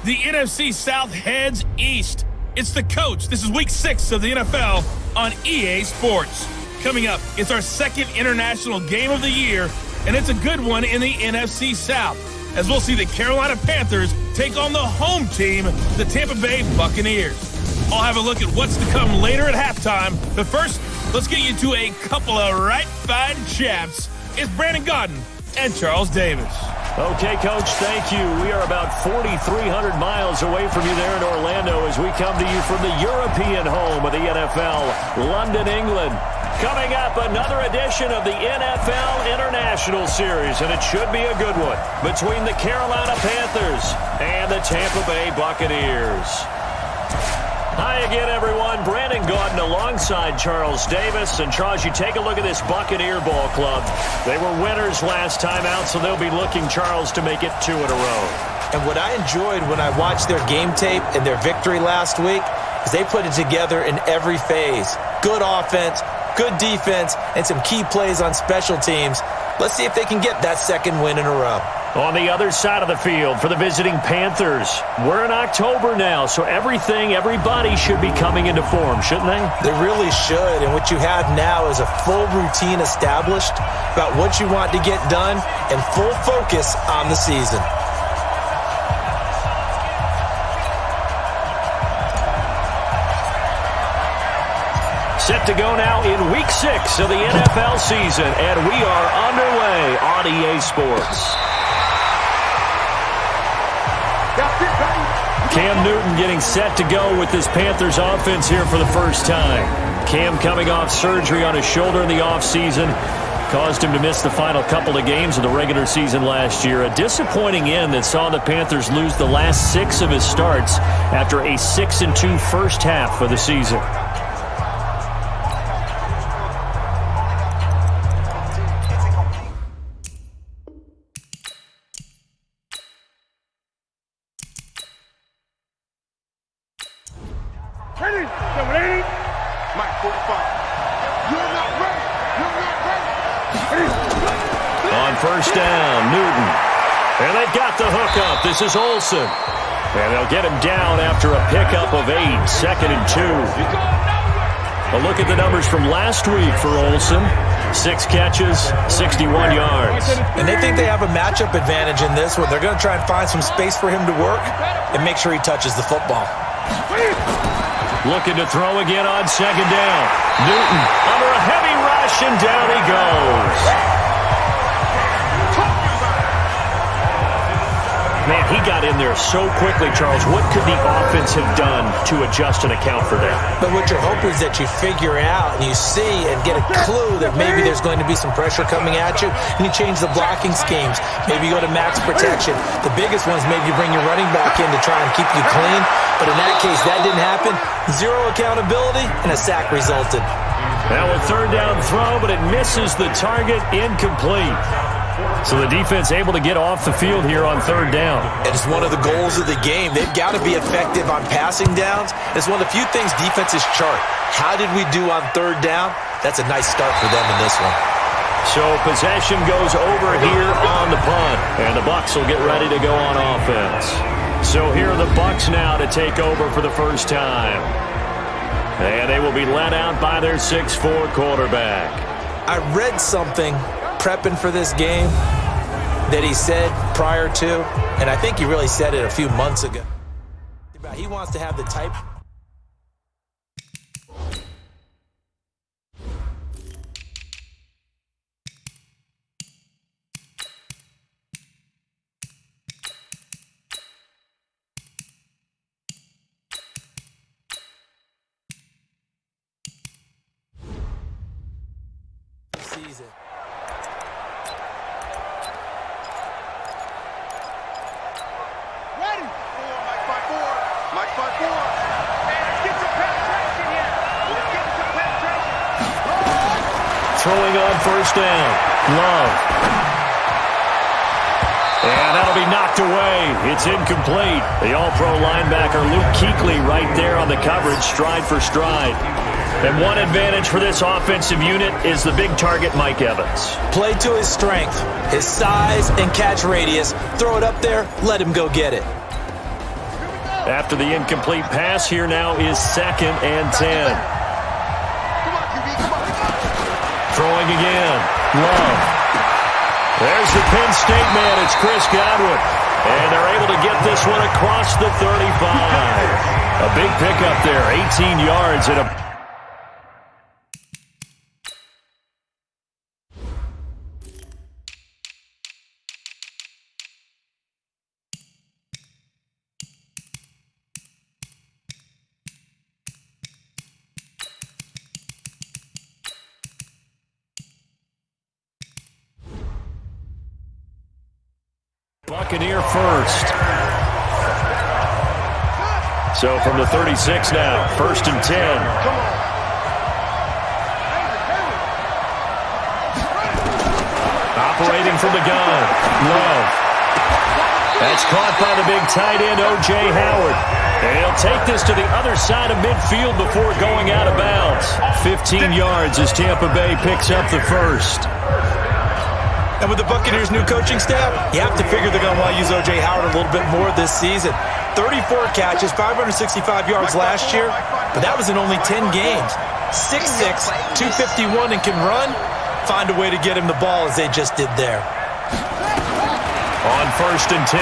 The NFC South heads east. It's the coach. This is Week 6 of the NFL on EA Sports. Coming up, it's our second international game of the year, and it's a good one in the NFC South, as we'll see the Carolina Panthers take on the home team, the Tampa Bay Buccaneers. I'll have a look at what's to come later at halftime, but first, let's get you to a couple of right fine chaps. It's Brandon Gaudin and Charles Davis. Okay, Coach, thank you. We are about 4,300 miles away from you there in Orlando as we come to you from the European home of the NFL, London, England. Coming up, another edition of the NFL International Series, and it should be a good one, between the Carolina Panthers and the Tampa Bay Buccaneers. Hi again, everyone. Brandon Gaudin alongside Charles Davis. And Charles, you take a look at this Buccaneer ball club. They were winners last time out, so they'll be looking, Charles, to make it 2 in a row. And what I enjoyed when I watched their game tape and their victory last week is they put it together in every phase. Good offense, good defense, and some key plays on special teams. Let's see if they can get that second win in a row. On the other side of the field for the visiting Panthers, we're in October now, so everybody should be coming into form, shouldn't they? They really should, and what you have now is a full routine established about what you want to get done and full focus on the season. Set to go now in Week 6 of the NFL season, and we are underway on EA Sports. Cam Newton getting set to go with this Panthers offense here for the first time. Cam coming off surgery on his shoulder in the offseason. Caused him to miss the final couple of games of the regular season last year. A disappointing end that saw the Panthers lose the last 6 of his starts after a 6-2 first half of the season. First down, Newton. And they've got the hookup. This is Olsen. And they'll get him down after a pickup of 8, 2nd and 2. A look at the numbers from last week for Olsen. 6 catches, 61 yards. And they think they have a matchup advantage in this one. They're going to try and find some space for him to work and make sure he touches the football. Looking to throw again on 2nd down. Newton under a heavy rush, and down he goes. Man, he got in there so quickly, Charles. What could the offense have done to adjust and account for that? But what you're hoping is that you figure out and you see and get a clue that maybe there's going to be some pressure coming at you, and you change the blocking schemes. Maybe you go to max protection. The biggest one is maybe you bring your running back in to try and keep you clean. But in that case, that didn't happen. 0 accountability, and a sack resulted. Now a 3rd down throw, but it misses the target, incomplete. So the defense able to get off the field here on 3rd down. And it's one of the goals of the game. They've got to be effective on passing downs. It's one of the few things defenses chart. How did we do on 3rd down? That's a nice start for them in this one. So possession goes over here on the punt, and the Bucs will get ready to go on offense. So here are the Bucs now to take over for the first time. And they will be led out by their 6'4" quarterback. I read something prepping for this game that he said prior to, and I think he really said it a few months ago. He wants to have the type... season. Ready. Mike by 4. Mike by 4. And let's get some penetration here. Let's get some penetration. Throwing on 1st down. Love. And that'll be knocked away. It's incomplete. The All-Pro linebacker Luke Kuechly right there on the coverage, stride for stride. And one advantage for this offensive unit is the big target, Mike Evans. Play to his strength, his size and catch radius. Throw it up there, let him go get it. After the incomplete pass, here now is 2nd and 10. Throwing again. Love. There's the Penn State man. It's Chris Godwin. And they're able to get this one across the 35. A big pickup there. 18 yards and a... Buccaneer first. So from the 36 now, 1st and 10. Operating from the gun. Love. That's caught by the big tight end, O.J. Howard. And he'll take this to the other side of midfield before going out of bounds. 15 yards as Tampa Bay picks up the first. And with the Buccaneers' new coaching staff, you have to figure they're going to want to use O.J. Howard a little bit more this season. 34 catches, 565 yards last year, but that was in only 10 games. 6'6", 251, and can run. Find a way to get him the ball as they just did there. On 1st and 10,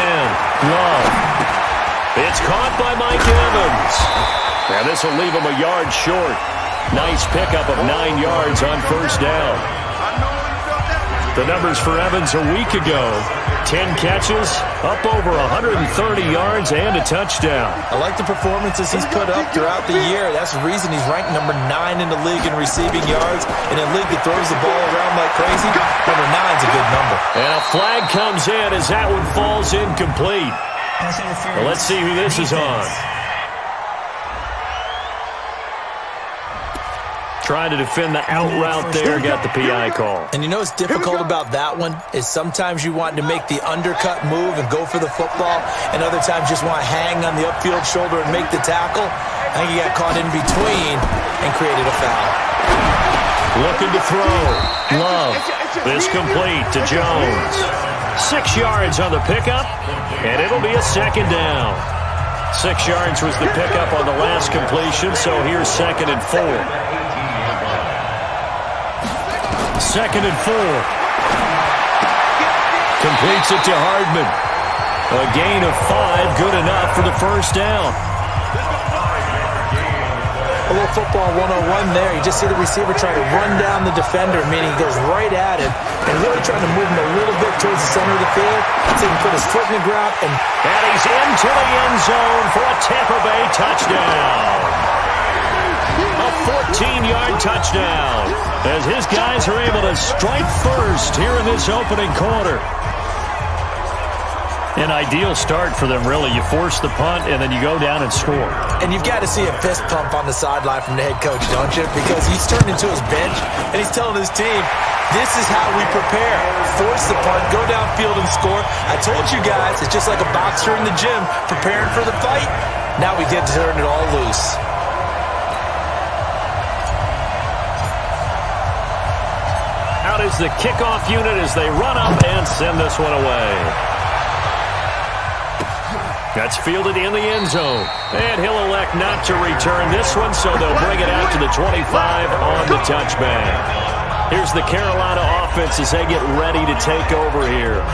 Love. It's caught by Mike Evans. Now this will leave him a yard short. Nice pickup of 9 yards on 1st down. The numbers for Evans a week ago, 10 catches, up over 130 yards, and a touchdown. I like the performances he's put up throughout the year. That's the reason he's ranked number 9 in the league in receiving yards. In a league that throws the ball around like crazy, number 9's a good number. And a flag comes in as that one falls incomplete. Well, let's see who this is on. Trying to defend the out route there, got the PI call. And you know what's difficult about that one is sometimes you want to make the undercut move and go for the football, and other times just want to hang on the upfield shoulder and make the tackle. I think he got caught in between and created a foul. Looking to throw. Love. This complete to Jones. 6 yards on the pickup, and it'll be a 2nd down. 6 yards was the pickup on the last completion, so here's 2nd and 4. 2nd and 4. Completes it to Hardman. A gain of 5, good enough for the 1st down. A little football 101 there. You just see the receiver trying to run down the defender, meaning he goes right at him and really trying to move him a little bit towards the center of the field so he can put his foot in the ground. And he's into the end zone for a Tampa Bay touchdown. A 14-yard touchdown as his guys are able to strike first here in this opening quarter. An ideal start for them, really. You force the punt, and then you go down and score. And you've got to see a fist pump on the sideline from the head coach, don't you? Because he's turned into his bench, and he's telling his team, this is how we prepare. Force the punt, go downfield and score. I told you guys, it's just like a boxer in the gym preparing for the fight. Now we get to turn it all loose. Out is the kickoff unit as they run up and send this one away. That's fielded in the end zone. And he'll elect not to return this one, so they'll bring it out to the 25 on the touchback. Here's the Carolina offense as they get ready to take over here.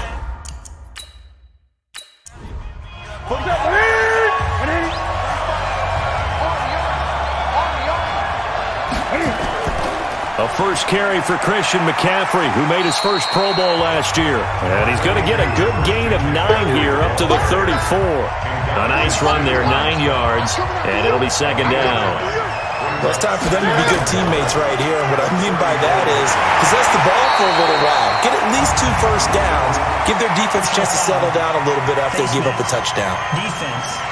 A first carry for Christian McCaffrey, who made his first Pro Bowl last year. And he's going to get a good gain of 9 here up to the 34. A nice run there, 9 yards, and it'll be 2nd down. Well, it's time for them to be good teammates right here. And what I mean by that is possess the ball for a little while. Get at least 2 first downs. Give their defense a chance to settle down a little bit after they give up a touchdown. Defense.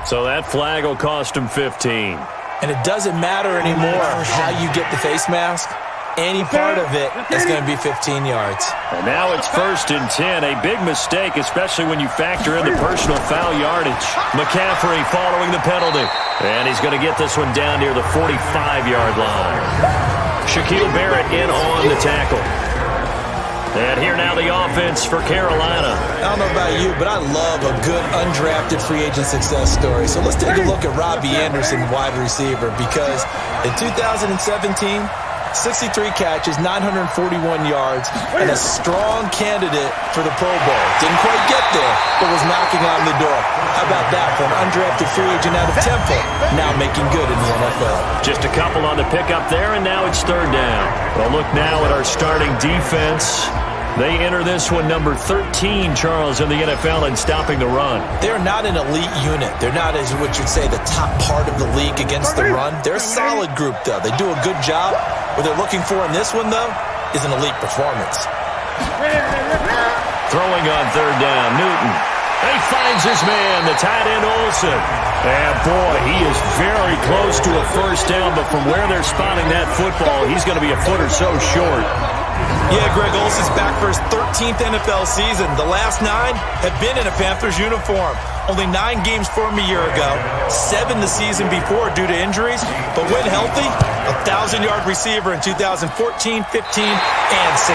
So that flag will cost him 15. And it doesn't matter anymore how you get the face mask. Any part of it is going to be 15 yards. And now it's 1st and 10. A big mistake, especially when you factor in the personal foul yardage. McCaffrey following the penalty. And he's going to get this one down near the 45-yard line. Shaquille Barrett in on the tackle. And here now the offense for Carolina. I don't know about you, but I love a good undrafted free agent success story. So let's take a look at Robbie Anderson, wide receiver, because in 2017, 63 catches, 941 yards, and a strong candidate for the Pro Bowl. Didn't quite get there, but was knocking on the door. How about that for an undrafted free agent out of Temple, now making good in the NFL? Just a couple on the pickup there, and now it's third down. Well, look now at our starting defense. They enter this one number 13, Charles, in the NFL in stopping the run. They're not an elite unit. They're not, as what you'd say, the top part of the league against the run. They're a solid group, though. They do a good job. What they're looking for in this one, though, is an elite performance. Throwing on third down, Newton. And he finds his man, the tight end Olsen. And boy, he is very close to a first down, but from where they're spotting that football, he's going to be a foot or so short. Yeah, Greg Olsen's back for his 13th NFL season. The last 9 have been in a Panthers uniform. Only 9 games for him a year ago, 7 the season before due to injuries. But when healthy, a 1,000-yard receiver in 2014, 15, and 16.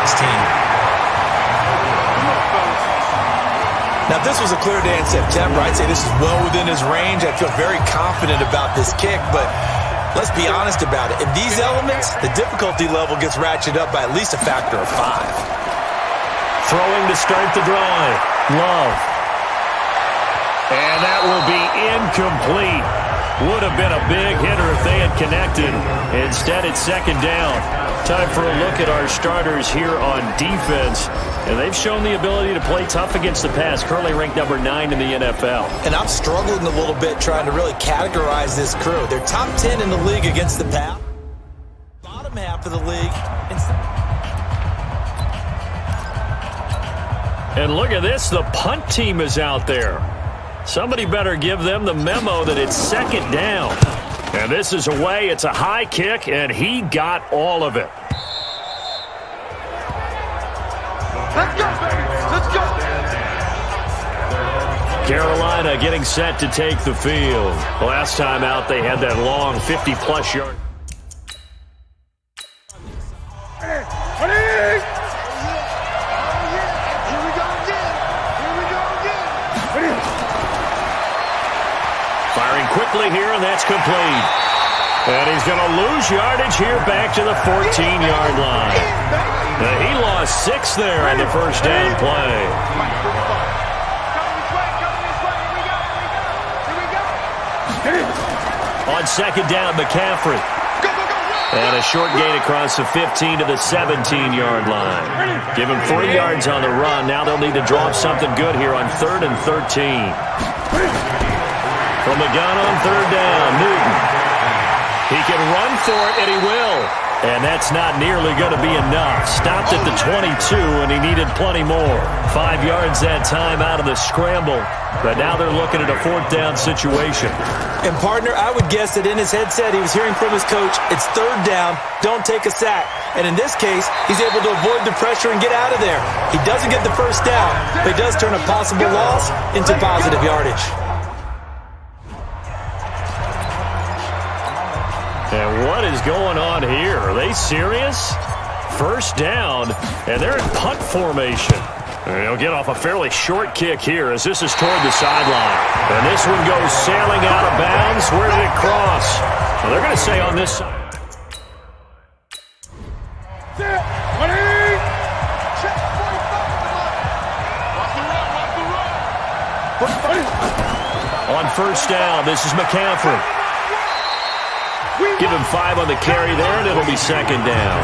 Now, if this was a clear day in September, I'd say this is well within his range. I feel very confident about this kick, but let's be honest about it. In these elements, the difficulty level gets ratcheted up by at least a factor of 5. Throwing to start the drive. Love. And that will be incomplete. Would have been a big hitter if they had connected. Instead, it's second down. Time for a look at our starters here on defense. And they've shown the ability to play tough against the pass. Currently ranked number 9 in the NFL. And I'm struggling a little bit trying to really categorize this crew. They're top 10 in the league against the pass. Bottom half of the league. And look at this. The punt team is out there. Somebody better give them the memo that it's second down. And this is away. It's a high kick, and he got all of it. Let's go, baby. Let's go. Carolina getting set to take the field. Last time out, they had that long 50-plus yard. Firing quickly here, and that's complete. And he's going to lose yardage here back to the 14-yard line. He lost 6 there on the first down play. On second down, McCaffrey. And a short gain across the 15 to the 17-yard line. Give him 3 yards on the run. Now they'll need to drop something good here on 3rd and 13. From the gun on third down, Newton. He can run for it, and he will. And that's not nearly going to be enough. Stopped at the 22, and he needed plenty more. 5 yards that time out of the scramble. But now they're looking at a 4th down situation. And, partner, I would guess that in his headset he was hearing from his coach, it's 3rd down, don't take a sack. And in this case, he's able to avoid the pressure and get out of there. He doesn't get the first down, but he does turn a possible loss into positive yardage. And what is going on here? Are they serious? First down, and they're in punt formation. And they'll get off a fairly short kick here as this is toward the sideline. And this one goes sailing out of bounds. Where did it cross? Well, they're going to say on this side. On first down, this is McCaffrey. Give him 5 on the carry there, and it'll be second down.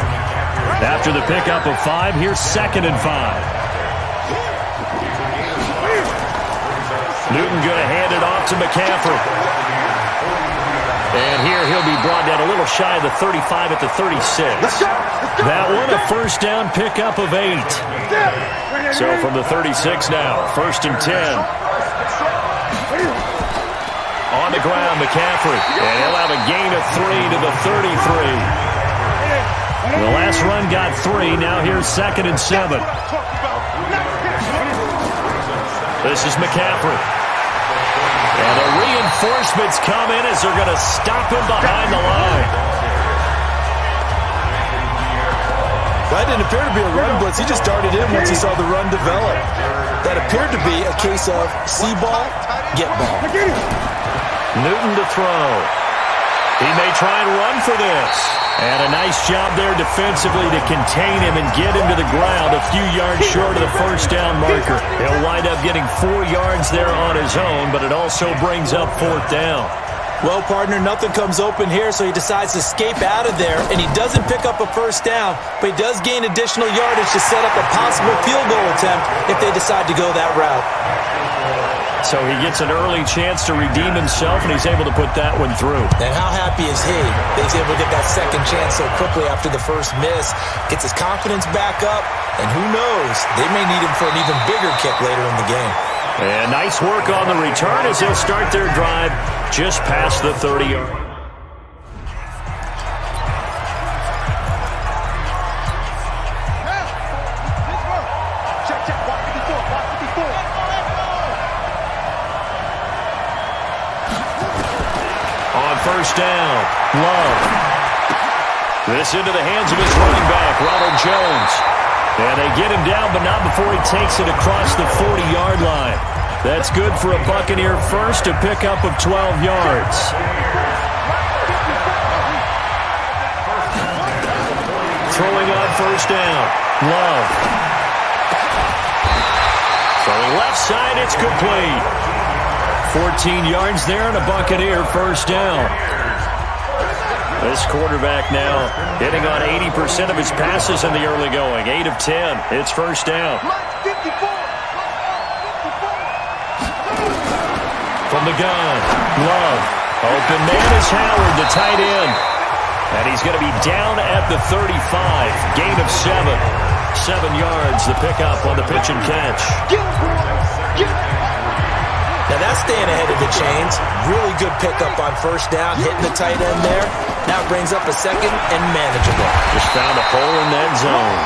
After the pickup of 5, here's 2nd and 5. Newton going to hand it off to McCaffrey. And here he'll be brought down a little shy of the 35 at the 36. That one a first down pickup of 8. So from the 36 now, 1st and 10. On the ground, McCaffrey. And he'll have a gain of 3 to the 33. The last run got 3. Now here's 2nd and 7. This is McCaffrey. And the reinforcements come in as they're going to stop him behind the line. Well, I didn't appear to be a run blitz. He just darted in once he saw the run develop. That appeared to be a case of see ball, get ball. Newton to throw. He may try and run for this. And a nice job there defensively to contain him and get him to the ground a few yards short of the first down marker. He'll wind up getting 4 yards there on his own, but it also brings up 4th down. Well, partner, nothing comes open here, so he decides to escape out of there, and he doesn't pick up a first down, but he does gain additional yardage to set up a possible field goal attempt if they decide to go that route. So he gets an early chance to redeem himself, and he's able to put that one through. And how happy is he that he's able to get that second chance so quickly after the first miss, gets his confidence back up, and who knows, they may need him for an even bigger kick later in the game. And nice work on the return as they'll start their drive just past the 30-yard. Check, 154. On first down, Love. This into the hands of his running back, Ronald Jones. And they get him down, but not before he takes it across the 40-yard line. That's good for a Buccaneer first, a pickup of 12 yards. Throwing on first down, Love. Throwing left side, it's complete. 14 yards there and a Buccaneer first down. This quarterback now hitting on 80% of his passes in the early going. 8 of 10. It's first down. From the gun, Love. Open man is Howard, the tight end. And he's going to be down at the 35. Gain of 7. 7 yards, the pickup on the pitch and catch. Now that's staying ahead of the chains. Really good pickup on first down, hitting the tight end there. Now brings up a second and manageable. Just found a hole in that zone.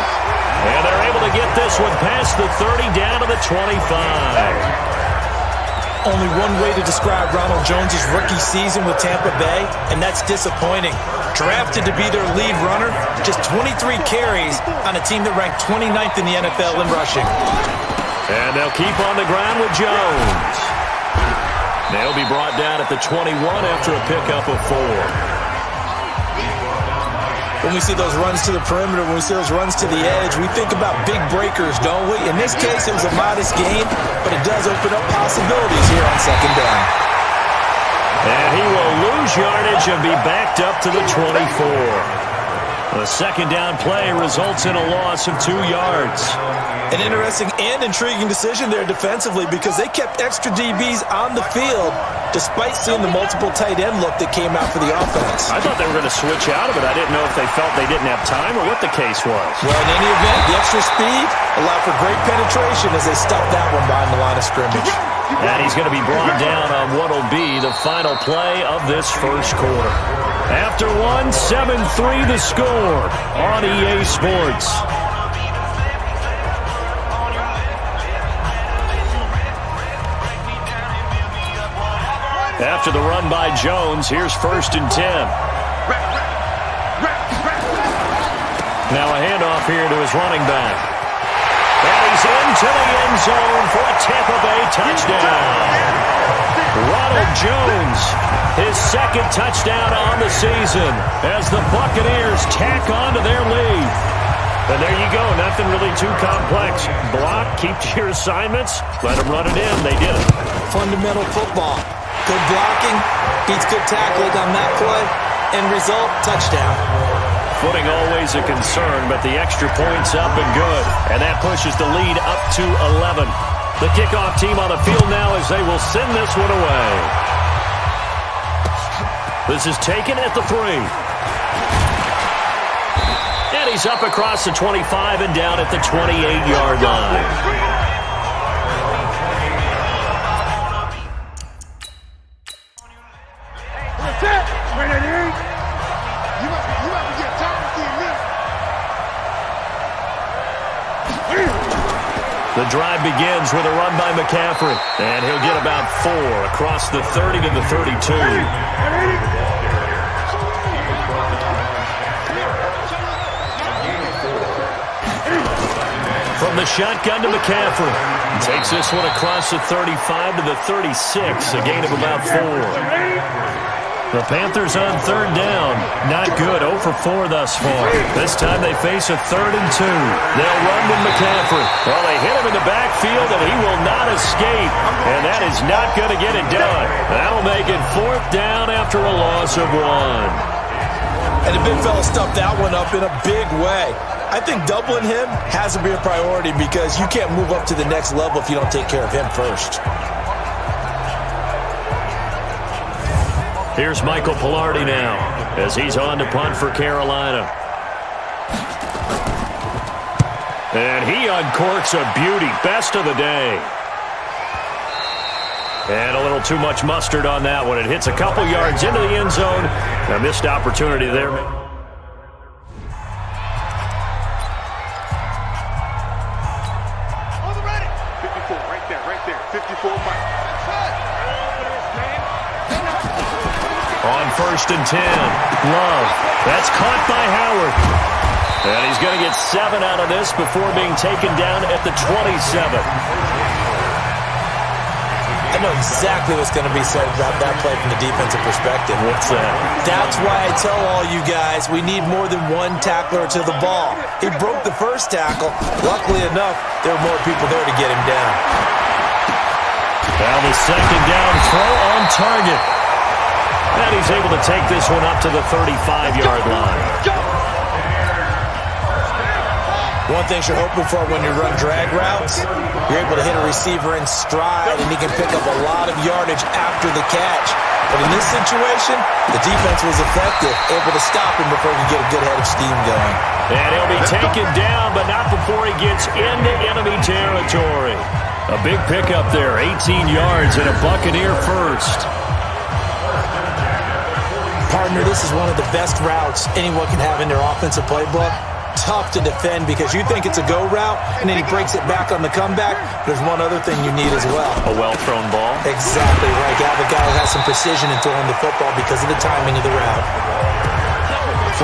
And they're able to get this one past the 30 down to the 25. Only one way to describe Ronald Jones' rookie season with Tampa Bay, and that's disappointing. Drafted to be their lead runner, just 23 carries on a team that ranked 29th in the NFL in rushing. And they'll keep on the ground with Jones. They'll be brought down at the 21 after a pickup of 4. When we see those runs to the perimeter, when we see those runs to the edge, we think about big breakers, don't we? In this case, it was a modest gain, but it does open up possibilities here on second down. And he will lose yardage and be backed up to the 24. The second down play results in a loss of 2 yards. An interesting and intriguing decision there defensively because they kept extra DBs on the field despite seeing the multiple tight end look that came out for the offense. I thought they were going to switch out of it. I didn't know if they felt they didn't have time or what the case was. Well, in any event, the extra speed allowed for great penetration as they stuffed that one behind the line of scrimmage. And he's going to be brought down on what will be the final play of this first quarter. After 7-3 the score on EA Sports. After the run by Jones, here's 1st and 10. Now a handoff here to his running back. And he's into the end zone for a Tampa Bay touchdown. Ronald Jones, his second touchdown on the season as the Buccaneers tack on to their lead. And there you go, nothing really too complex. Block, keep to your assignments, let them run it in. They did it. Fundamental football. Good blocking, beats good tackling on that play, end result, touchdown. Footing always a concern, but the extra point's up and good. And that pushes the lead up to 11. The kickoff team on the field now as they will send this one away. This is taken at the 3. And he's up across the 25 and down at the 28-yard line. The drive begins with a run by McCaffrey, and he'll get about 4 across the 30 to the 32. the shotgun to McCaffrey. Takes this one across the 35 to the 36, a gain of about 4. The Panthers on third down. Not good. 0 for 4 thus far. This time they face a 3rd and 2. They'll run with McCaffrey. Well, they hit him in the backfield, and he will not escape. And that is not going to get it done. That'll make it 4th down after a loss of 1. And the big fella stuffed that one up in a big way. I think doubling him has to be a priority because you can't move up to the next level if you don't take care of him first. Here's Michael Pilardi now as he's on to punt for Carolina. And he uncorks a beauty. Best of the day. And a little too much mustard on that one. It hits a couple yards into the end zone. A missed opportunity there. On 1st and 10, Love. That's caught by Howard. And he's going to get 7 out of this before being taken down at the 27. I know exactly what's going to be said about that play from the defensive perspective. What's that? That's why I tell all you guys we need more than one tackler to the ball. He broke the first tackle. Luckily enough, there were more people there to get him down. Now the 2nd down throw on target. And he's able to take this one up to the 35-yard line. One thing you're hoping for when you run drag routes, you're able to hit a receiver in stride, and he can pick up a lot of yardage after the catch. But in this situation, the defense was effective, able to stop him before he could get a good head of steam going. And he'll be taken down, but not before he gets into enemy territory. A big pickup there, 18 yards and a Buccaneer first. Partner, this is one of the best routes anyone can have in their offensive playbook. Tough to defend because you think it's a go route, and then he breaks it back on the comeback. There's one other thing you need as well. A well-thrown ball. Exactly right. You have a guy who has some precision in throwing the football because of the timing of the route.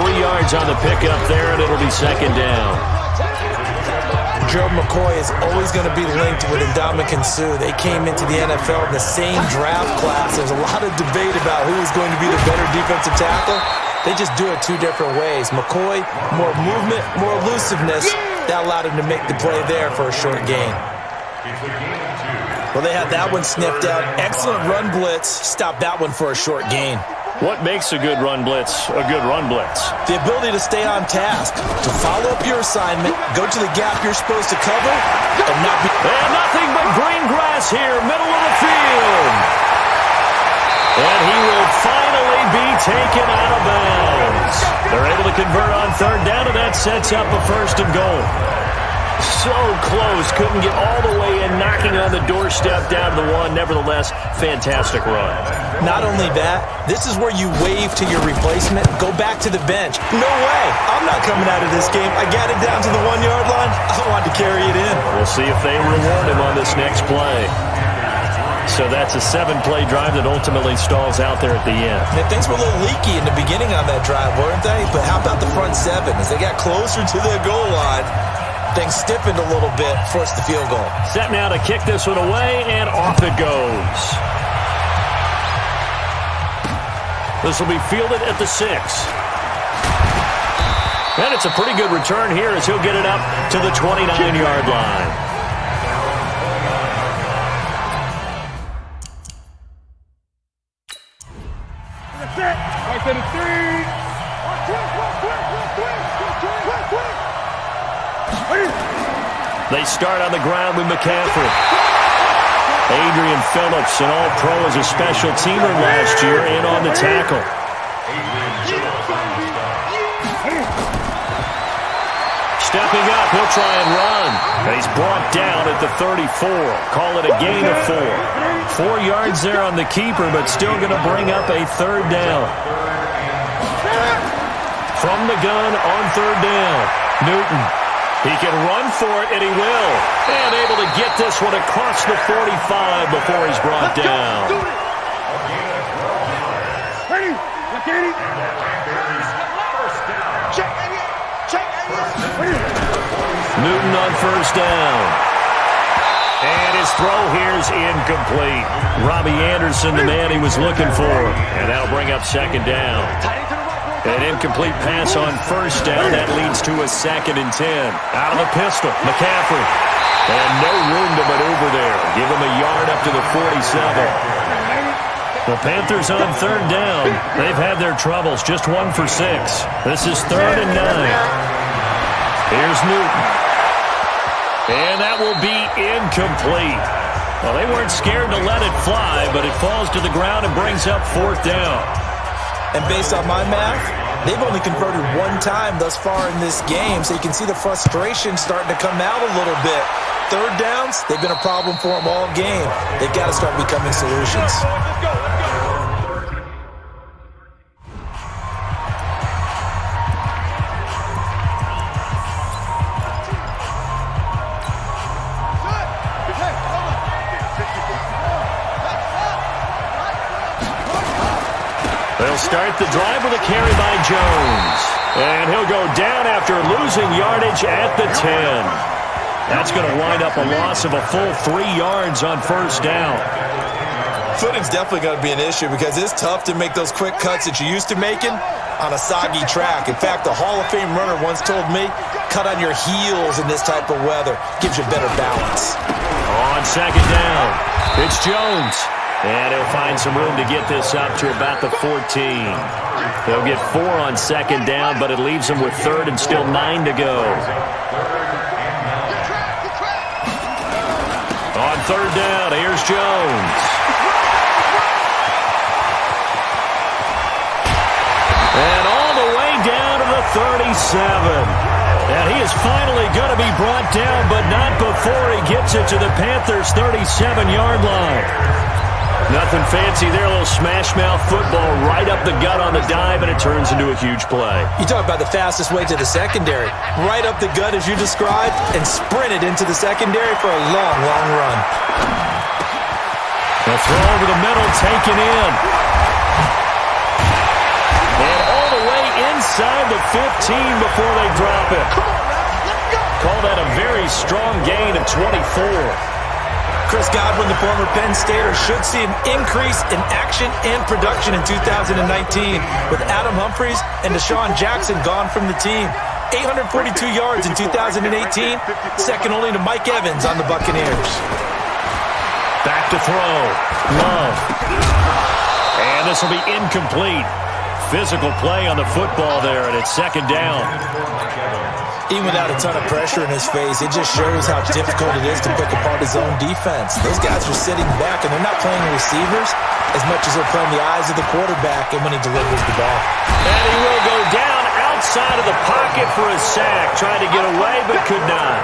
3 yards on the pickup there, and it'll be 2nd down. Joe McCoy is always going to be linked with Ndamukong Suh. They came into the NFL in the same draft class. There's a lot of debate about who is going to be the better defensive tackle. They just do it 2 different ways. McCoy, more movement, more elusiveness. That allowed him to make the play there for a short gain. Well, they had that one sniffed out. Excellent run blitz. Stopped that one for a short gain. What makes a good run blitz a good run blitz? The ability to stay on task, to follow up your assignment, go to the gap you're supposed to cover, and not be... And nothing but green grass here, middle of the field. And he will finally be taken out of bounds. They're able to convert on 3rd down, and that sets up a 1st and goal. So close, couldn't get all the way in, knocking on the doorstep down to the 1. Nevertheless, fantastic run. Not only that, this is where you wave to your replacement, go back to the bench. No way, I'm not coming out of this game. I got it down to the 1-yard line. I want to carry it in. We'll see if they reward him on this next play. So that's a 7-play drive that ultimately stalls out there at the end. And things were a little leaky in the beginning on that drive, weren't they? But how about the front 7? As they got closer to the goal line, things stiffened a little bit, forced the field goal. Set now to kick this one away, and off it goes. This will be fielded at the 6. And it's a pretty good return here as he'll get it up to the 29-yard line. Right to the 3. They start on the ground with McCaffrey. Adrian Phillips, an all-pro as a special teamer last year, in on the tackle. Stepping up, he'll try and run. And he's brought down at the 34. Call it a gain of 4. 4 yards there on the keeper, but still going to bring up a 3rd down. From the gun on 3rd down, Newton. He can run for it, and he will. And able to get this one across the 45 before he's brought down. Ready? Ready? Check. Newton on first down. And his throw here is incomplete. Robbie Anderson, the man he was looking for. And that'll bring up second down. An incomplete pass on first down. That leads to a 2nd and 10. Out of the pistol, McCaffrey. And no room to maneuver there. Give him a yard up to the 47. The Panthers on 3rd down. They've had their troubles. Just 1 for 6. This is 3rd and 9. Here's Newton. And that will be incomplete. Well, they weren't scared to let it fly, but it falls to the ground and brings up 4th down. And based on my math, they've only converted 1 time thus far in this game, so you can see the frustration starting to come out a little bit. 3rd downs, they've been a problem for them all game. They've got to start becoming solutions. They'll start the drive with a carry by Jones. And he'll go down after losing yardage at the 10. That's going to wind up a loss of a full 3 yards on first down. Footing's definitely going to be an issue because it's tough to make those quick cuts that you're used to making on a soggy track. In fact, the Hall of Fame runner once told me, cut on your heels in this type of weather. Gives you better balance. On second down, it's Jones. And he'll find some room to get this up to about the 14. They'll get 4 on second down, but it leaves them with 3rd and still 9 to go. On 3rd down, here's Jones. And all the way down to the 37. And he is finally going to be brought down, but not before he gets it to the Panthers' 37-yard line. Nothing fancy there, a little smash-mouth football right up the gut on the dive, and it turns into a huge play. You talk about the fastest way to the secondary. Right up the gut as you described, and sprinted into the secondary for a long, long run. The throw over the middle, taken in. And all the way inside the 15 before they drop it. Call that a very strong gain of 24. Chris Godwin, the former Penn Stater, should see an increase in action and production in 2019 with Adam Humphries and Deshaun Jackson gone from the team. 842 yards in 2018, second only to Mike Evans on the Buccaneers. Back to throw. Love. And this will be incomplete. Physical play on the football there, and it's second down. Even without a ton of pressure in his face, it just shows how difficult it is to pick apart his own defense. Those guys are sitting back, and they're not playing receivers as much as they're playing the eyes of the quarterback and when he delivers the ball. And he will go down outside of the pocket for a sack. Tried to get away, but could not.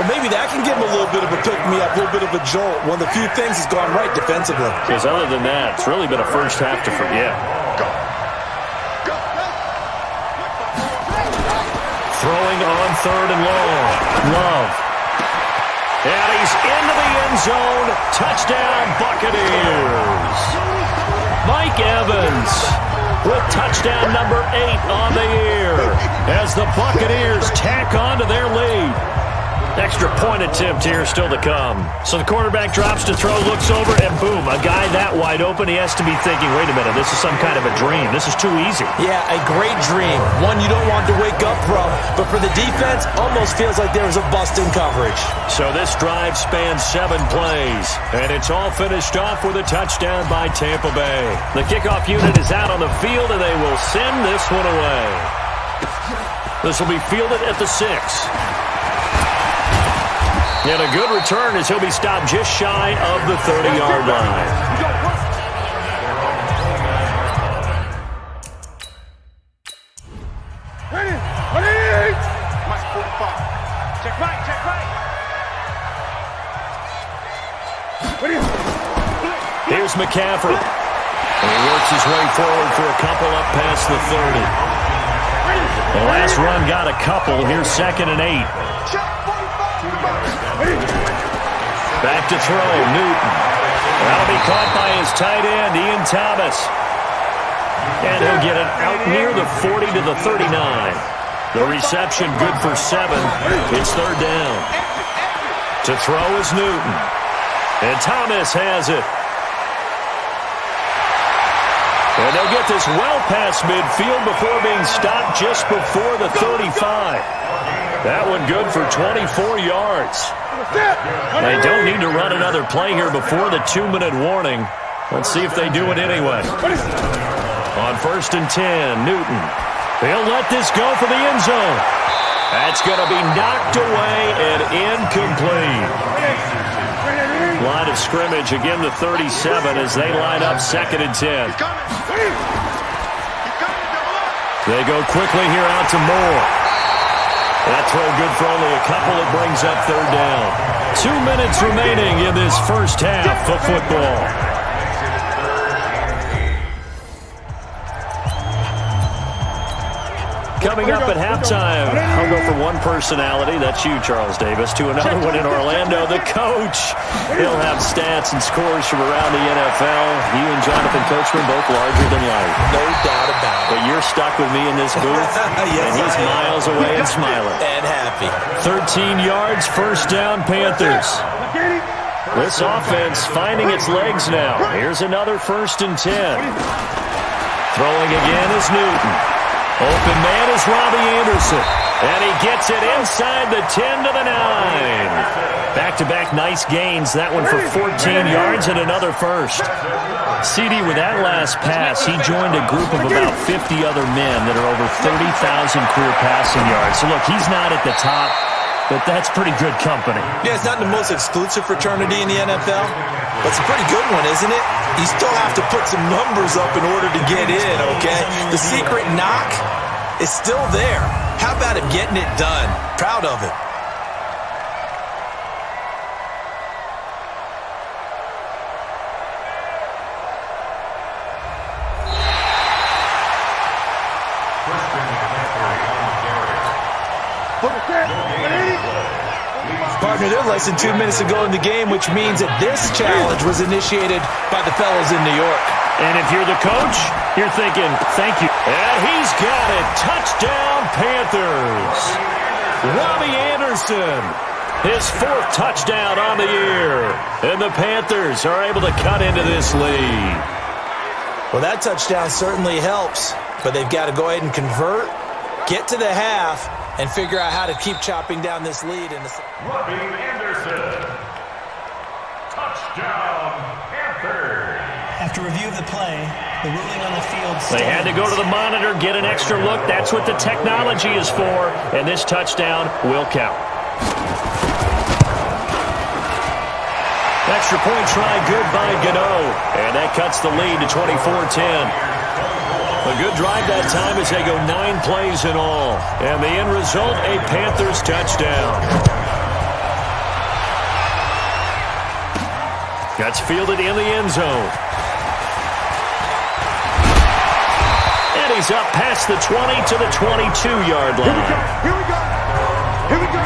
Well, maybe that can give him a little bit of a pick-me-up, a little bit of a jolt. One of the few things that's gone right defensively. Because other than that, it's really been a first half to forget. Throwing on 3rd and long. Love. And he's into the end zone. Touchdown, Buccaneers. Mike Evans with touchdown number 8 on the year as the Buccaneers tack on to their lead. Extra point attempt here still to come. So the quarterback drops to throw, looks over, and boom, a guy that wide open, he has to be thinking, wait a minute, this is some kind of a dream. This is too easy. Yeah, a great dream. One you don't want to wake up from. But for the defense, almost feels like there was a bust in coverage. So this drive spans 7 plays, and it's all finished off with a touchdown by Tampa Bay. The kickoff unit is out on the field, and they will send this one away. This will be fielded at the 6. And a good return as he'll be stopped just shy of the 30-yard line. Ready! Mike 45. Check right. Here's McCaffrey. And he works his way forward for a couple up past the 30. The last run got a couple. Here's 2nd and 8. Back to throw, Newton. That'll be caught by his tight end, Ian Thomas. And he'll get it out near the 40 to the 39. The reception good for 7. It's third down. To throw is Newton. And Thomas has it. And they'll get this well past midfield before being stopped just before the 35. That one good for 24 yards. They don't need to run another play here before the 2-minute warning. Let's see if they do it anyway. On 1st and 10, Newton. He'll let this go for the end zone. That's going to be knocked away and incomplete. Line of scrimmage, again the 37 as they line up 2nd and 10. They go quickly here out to Moore. That throw good for only a couple. It brings up third down. 2 minutes remaining in this first half of football. Coming up at halftime, I'll go from one personality, that's you, Charles Davis, to another one in Orlando, the coach. He'll have stats and scores from around the NFL. You and Jonathan Coachman both larger than life. No doubt about it. But you're stuck with me in this booth, yes, and he's miles away and smiling. And happy. 13 yards, first down, Panthers. This offense finding its legs now. Here's another 1st and 10. Throwing again is Newton. Open man is Robbie Anderson. And he gets it inside the 10 to the 9. Back-to-back nice gains. That one for 14 yards and another first. CD, with that last pass, he joined a group of about 50 other men that are over 30,000 career passing yards. So, look, he's not at the top, but that's pretty good company. Yeah, it's not the most exclusive fraternity in the NFL, but it's a pretty good one, isn't it? You still have to put some numbers up in order to get in, okay? The secret knock is still there. How about him getting it done? Proud of it. Partner, they're less than 2 minutes to go in the game, which means that this challenge was initiated by the fellows in New York. And if you're the coach, you're thinking, thank you. And he's got it. Touchdown, Panthers. Robbie Anderson, his 4th touchdown on the year. And the Panthers are able to cut into this lead. Well, that touchdown certainly helps, but they've got to go ahead and convert, get to the half, and figure out how to keep chopping down this lead. Robbie Anderson. Touchdown, Panthers. After review of the play, the ruling on the field stands. They had to go to the monitor, get an extra look. That's what the technology is for, and this touchdown will count. Extra point try good by Gano, and that cuts the lead to 24-10. A good drive that time as they go 9 plays in all. And the end result, a Panthers touchdown. That's fielded in the end zone. And he's up past the 20 to the 22-yard line. Here we go. Here we go.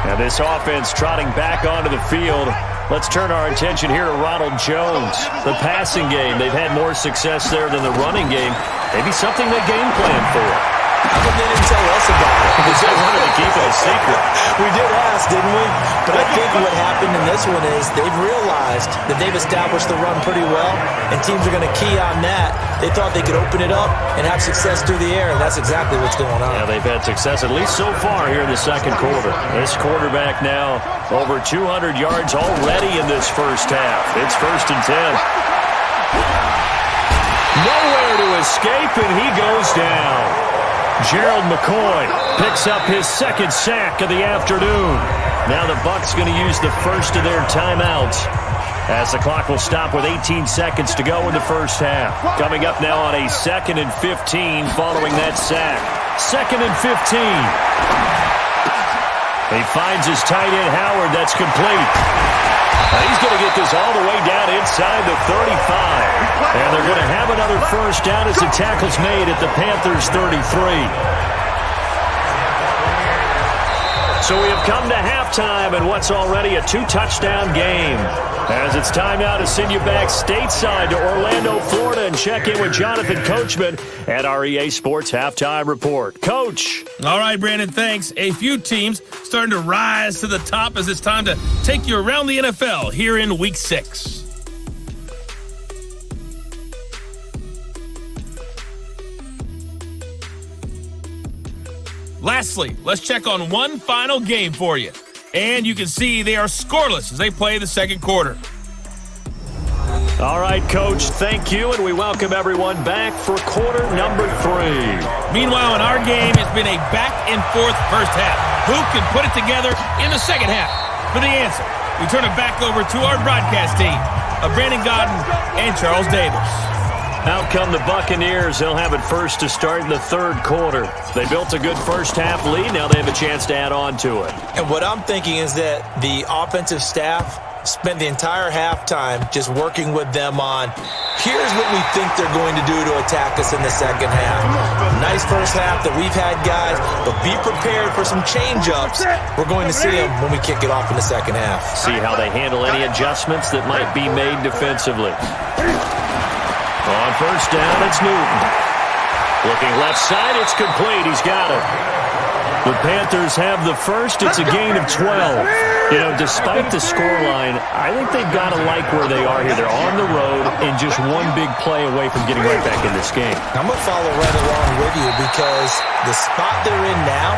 Now this offense trotting back onto the field. Let's turn our attention here to Ronald Jones. The passing game, they've had more success there than the running game. Maybe something they game plan for. How come they didn't tell us about it? Because they wanted to keep it a secret. We did ask, didn't we? But I think what happened in this one is they've realized that they've established the run pretty well, and teams are going to key on that. They thought they could open it up and have success through the air, and that's exactly what's going on. Yeah, they've had success, at least so far here in the second quarter. This quarterback now over 200 yards already in this first half. It's 1st and 10. Nowhere to escape, and he goes down. Gerald McCoy picks up his 2nd sack of the afternoon. Now the Bucs going to use the first of their timeouts as the clock will stop with 18 seconds to go in the first half. Coming up now on a 2nd and 15 following that sack. 2nd and 15. He finds his tight end Howard. That's complete. He's going to get this all the way down inside the 35. And they're going to have another first down as the tackle's made at the Panthers' 33. So we have come to halftime in what's already a 2-touchdown game. As it's time now to send you back stateside to Orlando, Florida, and check in with Jonathan Coachman at our EA Sports Halftime Report. Coach. All right, Brandon, thanks. A few teams starting to rise to the top as it's time to take you around the NFL here in Week 6. Lastly, let's check on one final game for you. And you can see they are scoreless as they play the second quarter. All right, Coach, thank you, and we welcome everyone back for quarter number 3. Meanwhile, in our game, it's been a back-and-forth first half. Who can put it together in the second half? For the answer, we turn it back over to our broadcast team of Brandon Godden and Charles Davis. Out come the Buccaneers. They'll have it first to start in the third quarter. They built a good first-half lead. Now they have a chance to add on to it. And what I'm thinking is that the offensive staff spent the entire halftime just working with them on, here's what we think they're going to do to attack us in the second half. Nice first half that we've had, guys, but be prepared for some change-ups. We're going to see them when we kick it off in the second half. See how they handle any adjustments that might be made defensively. On first down, it's Newton. Looking left side, it's complete. He's got it. The Panthers have the first. It's a gain of 12. You know, despite the scoreline, I think they've got to like where they are here. They're on the road and just one big play away from getting right back in this game. I'm going to follow right along with you because the spot they're in now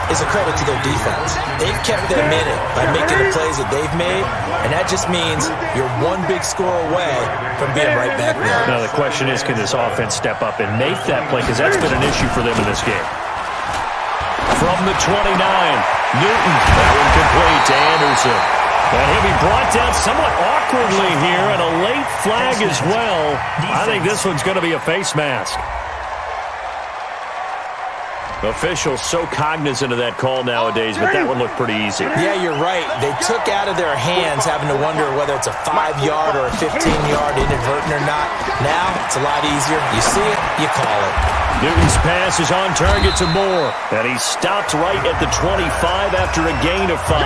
is a credit to their defense. They've kept them in it by making the plays that they've made, and that just means you're one big score away from being right back there. Now the question is, can this offense step up and make that play? Because that's been an issue for them in this game. From the 29, Newton. That one complete to Anderson. And he'll be brought down somewhat awkwardly here, and a late flag as well. I think this one's going to be a face mask. Officials so cognizant of that call nowadays, but that one looked pretty easy. Yeah, you're right. They took out of their hands having to wonder whether it's a 5-yard or a 15-yard inadvertent or not. Now, it's a lot easier. You see it, you call it. Newton's pass is on target to Moore, and he stopped right at the 25 after a gain of 5.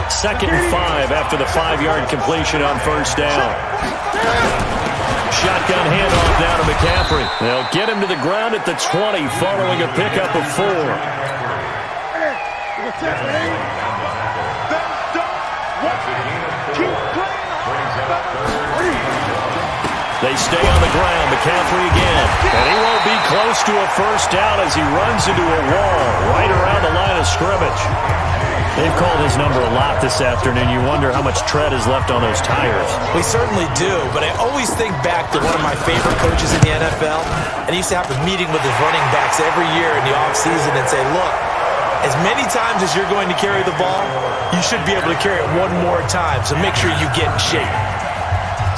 Second and 5 after the 5-yard completion on first down. Shotgun handoff down to McCaffrey. They'll get him to the ground at the 20 following a pickup of 4. They stay on the ground. McCaffrey again. And he won't be close to a first down as he runs into a wall right around the line of scrimmage. They've called his number a lot this afternoon. You wonder how much tread is left on those tires. We certainly do, but I always think back to one of my favorite coaches in the NFL, and he used to have a meeting with his running backs every year in the offseason and say, look, as many times as you're going to carry the ball, you should be able to carry it one more time, so make sure you get in shape.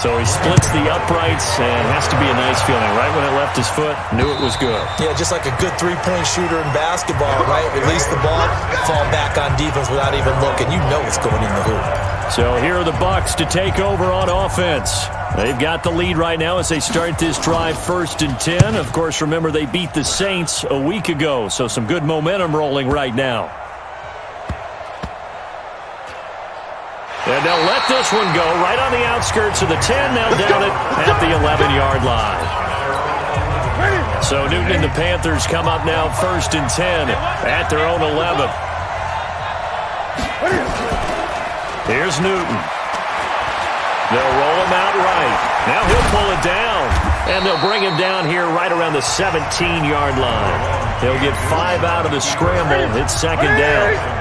So he splits the uprights, and has to be a nice feeling. Right when it left his foot, knew it was good. Yeah, just like a good three-point shooter in basketball, right? Release the ball, fall back on defense without even looking. You know it's going in the hoop. So here are the Bucs to take over on offense. They've got the lead right now as they start this drive 1st and 10. Of course, remember they beat the Saints a week ago, so some good momentum rolling right now. And they'll let this one go right on the outskirts of the 10. Now down it at the 11-yard line. So Newton and the Panthers come up now 1st and 10 at their own 11. Here's Newton. They'll roll him out right. Now he'll pull it down. And they'll bring him down here right around the 17-yard line. They'll get 5 out of the scramble. It's 2nd down.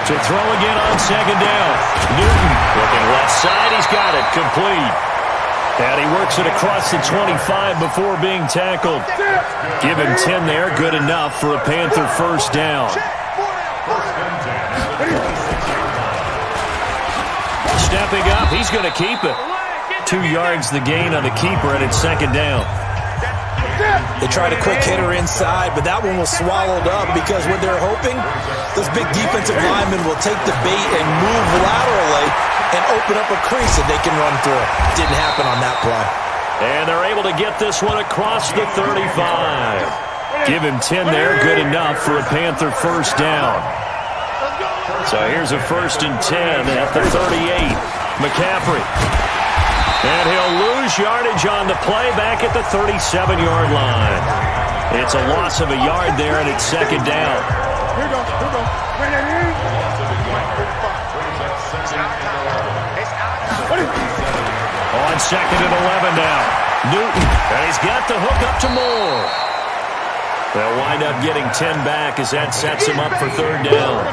To throw again on 2nd down. Newton looking left side. He's got it. Complete. And he works it across the 25 before being tackled. Give him 10 there. Good enough for a Panther first down. Stepping up. He's going to keep it. 2 yards the gain on the keeper, and it's 2nd down. They tried a quick hitter inside, but that one was swallowed up because what they're hoping, those big defensive linemen will take the bait and move laterally and open up a crease that they can run through. Didn't happen on that play. And they're able to get this one across the 35. Give him 10 there, good enough for a Panther first down. So here's a 1st and 10 at the 38. McCaffrey. And he'll lose yardage on the play back at the 37-yard line. It's a loss of a yard there, and it's 2nd down. Here we go. On 2nd and 11 now. Newton, and he's got the hook up to Moore. They'll wind up getting 10 back as that sets him up for 3rd down.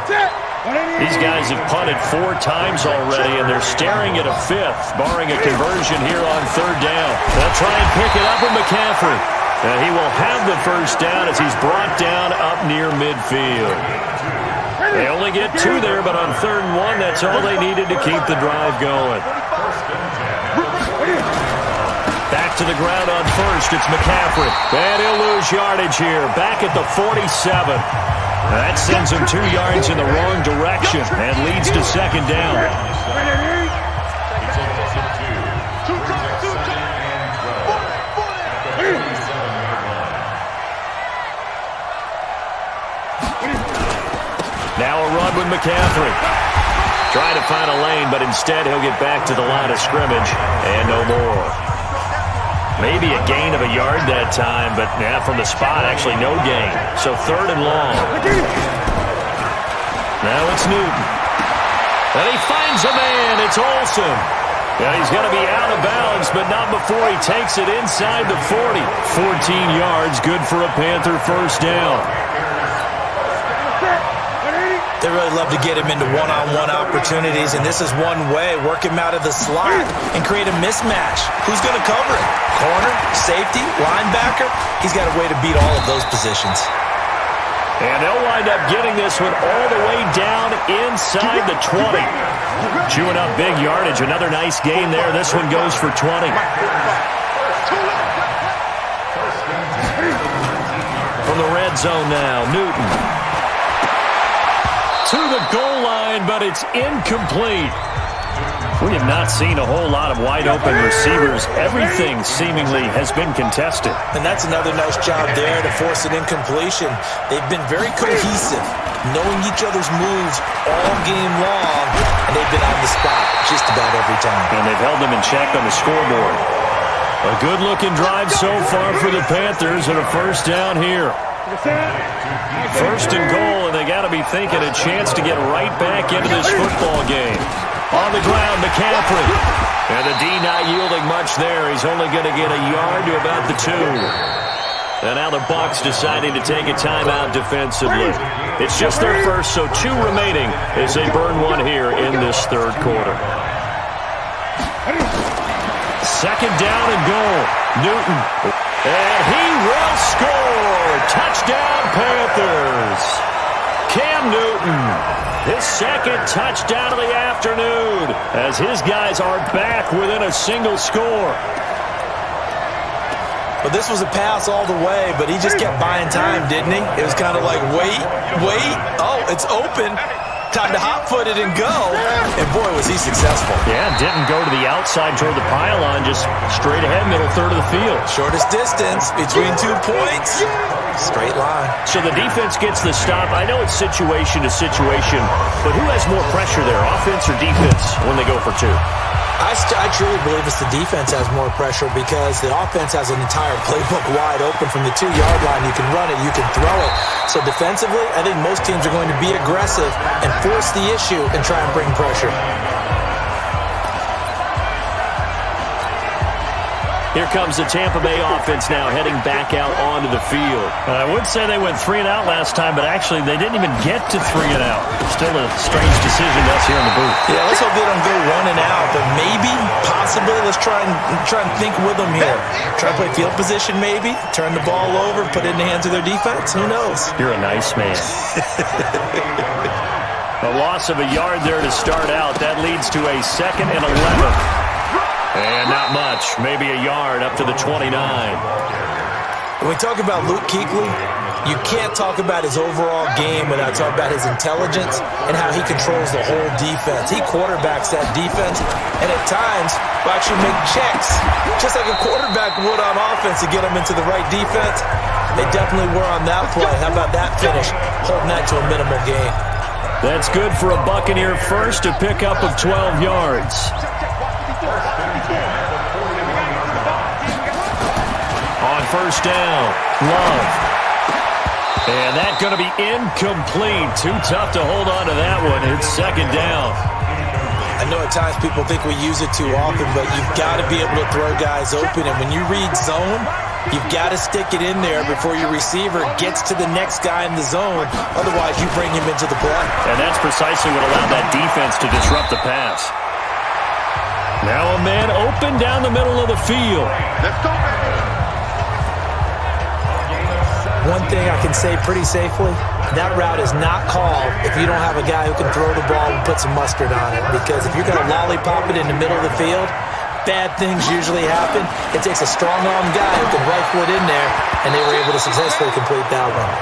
These guys have punted 4 times already, and they're staring at a 5th, barring a conversion here on 3rd down. They'll try and pick it up with McCaffrey. And he will have the first down as he's brought down up near midfield. They only get 2 there, but on 3rd and 1, that's all they needed to keep the drive going. Back to the ground on 1st, it's McCaffrey. And he'll lose yardage here, back at the 47. That sends him 2 yards in the wrong direction and leads to 2nd down. Now a run with McCaffrey. Trying to find a lane, but instead he'll get back to the line of scrimmage and no more. Maybe a gain of a yard that time, but from the spot, actually no gain. So 3rd and long. Now it's Newton. And he finds a man. It's Olsen. Yeah, he's going to be out of bounds, but not before he takes it inside the 40. 14 yards, good for a Panther first down. They really love to get him into one-on-one opportunities, and this is one way. Work him out of the slot and create a mismatch. Who's going to cover it? Corner, safety, linebacker? He's got a way to beat all of those positions. And they'll wind up getting this one all the way down inside the 20. Chewing up big yardage. Another nice gain there. This one goes for 20. From the red zone now, Newton. To the goal line, but it's incomplete. We have not seen a whole lot of wide-open receivers. Everything seemingly has been contested. And that's another nice job there to force an incompletion. They've been very cohesive, knowing each other's moves all game long, and they've been on the spot just about every time. And they've held them in check on the scoreboard. A good-looking drive so far for the Panthers and a first down here. 1st and goal, and they got to be thinking a chance to get right back into this football game. On the ground, McCaffrey. And the D not yielding much there. He's only going to get a yard to about the 2. And now the Bucs deciding to take a timeout defensively. It's just their first, so 2 remaining as they burn one here in this 3rd quarter. 2nd down and goal. Newton. And he will score. Touchdown, Panthers. Cam Newton, his 2nd touchdown of the afternoon, as his guys are back within a single score. But this was a pass all the way, but he just kept buying time, didn't he? It was kind of like, wait. Oh, it's open. Time to hot-foot it and go. And boy, was he successful. Yeah, didn't go to the outside toward the pylon, just straight ahead, middle third of the field. Shortest distance between 2 points. Straight line. So the defense gets the stop. I know it's situation to situation, but who has more pressure there, offense or defense, when they go for 2? I truly believe it's the defense has more pressure because the offense has an entire playbook wide open from the 2-yard line. You can run it, you can throw it. So defensively, I think most teams are going to be aggressive and force the issue and try and bring pressure. Here comes the Tampa Bay offense now heading back out onto the field. I would say they went 3 and out last time, but actually they didn't even get to 3 and out. Still a strange decision to us here in the booth. Yeah, let's hope they don't go 1 and out, but maybe, possibly, let's try and think with them here. Try to play field position maybe, turn the ball over, put it in the hands of their defense. Who knows? You're a nice man. A loss of a yard there to start out. That leads to a 2nd and 11. And not much, maybe a yard up to the 29. When we talk about Luke Kuechly, you can't talk about his overall game without talking about his intelligence and how he controls the whole defense. He quarterbacks that defense, and at times will actually make checks, just like a quarterback would on offense to get them into the right defense. They definitely were on that play. How about that finish, holding that to a minimal gain? That's good for a Buccaneer first, a pickup of 12 yards. On first down, Love. And that's going to be incomplete. Too tough to hold on to that one. It's second down. I know at times people think we use it too often, but you've got to be able to throw guys open. And when you read zone, you've got to stick it in there before your receiver gets to the next guy in the zone. Otherwise, you bring him into the play. And that's precisely what allowed that defense to disrupt the pass. Now a man open down the middle of the field. Let's go, baby. One thing I can say pretty safely, that route is not called if you don't have a guy who can throw the ball and put some mustard on it. Because if you're going to lollipop it in the middle of the field, bad things usually happen. It takes a strong-armed guy who can rifle it in there, and they were able to successfully complete that one.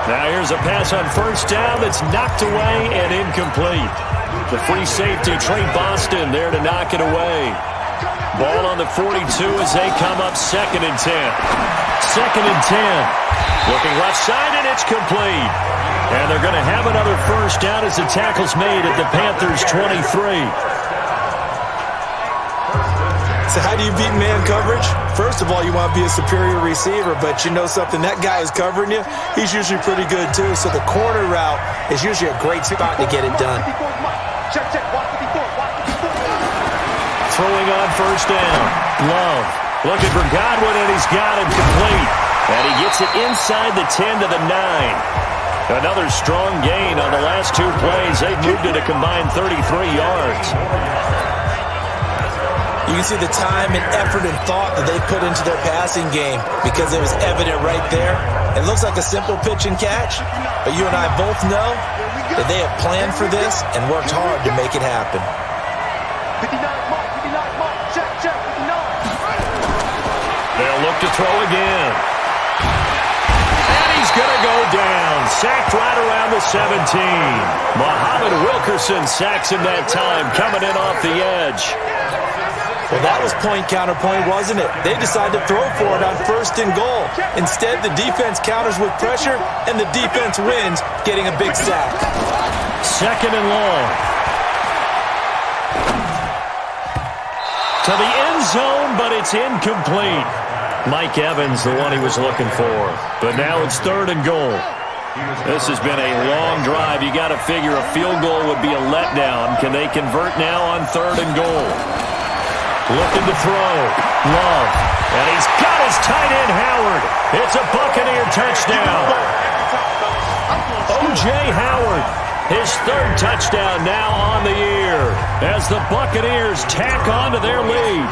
Now here's a pass on first down that's knocked away and incomplete. The free safety, Trey Boston, there to knock it away. Ball on the 42 as they come up 2nd and 10. 2nd and 10. Looking left side, and it's complete. And they're going to have another first down as the tackle's made at the Panthers' 23. So how do you beat man coverage? First of all, you want to be a superior receiver, but you know something, that guy is covering you. He's usually pretty good too. So the corner route is usually a great spot to get it done. Throwing on first down. Love looking for Godwin, and he's got him complete. And he gets it inside the 10 to the 9. Another strong gain on the last 2 plays. They've moved it a combined 33 yards. You can see the time and effort and thought that they put into their passing game because it was evident right there. It looks like a simple pitch and catch, but you and I both know that they have planned for this and worked hard to make it happen. 59 mark, check, 59. They'll look to throw again. And he's going to go down. Sacked right around the 17. Muhammad Wilkerson sacks him that time, coming in off the edge. Well, that was point counterpoint, wasn't it? They decided to throw for it on 1st and goal. Instead, the defense counters with pressure, and the defense wins, getting a big sack. 2nd and long. To the end zone, but it's incomplete. Mike Evans, the one he was looking for. But now it's 3rd and goal. This has been a long drive. You got to figure a field goal would be a letdown. Can they convert now on 3rd and goal? Looking to throw. Love. And he's got his tight end, Howard. It's a Buccaneer touchdown. O.J. Howard, his 3rd touchdown now on the year as the Buccaneers tack on to their lead.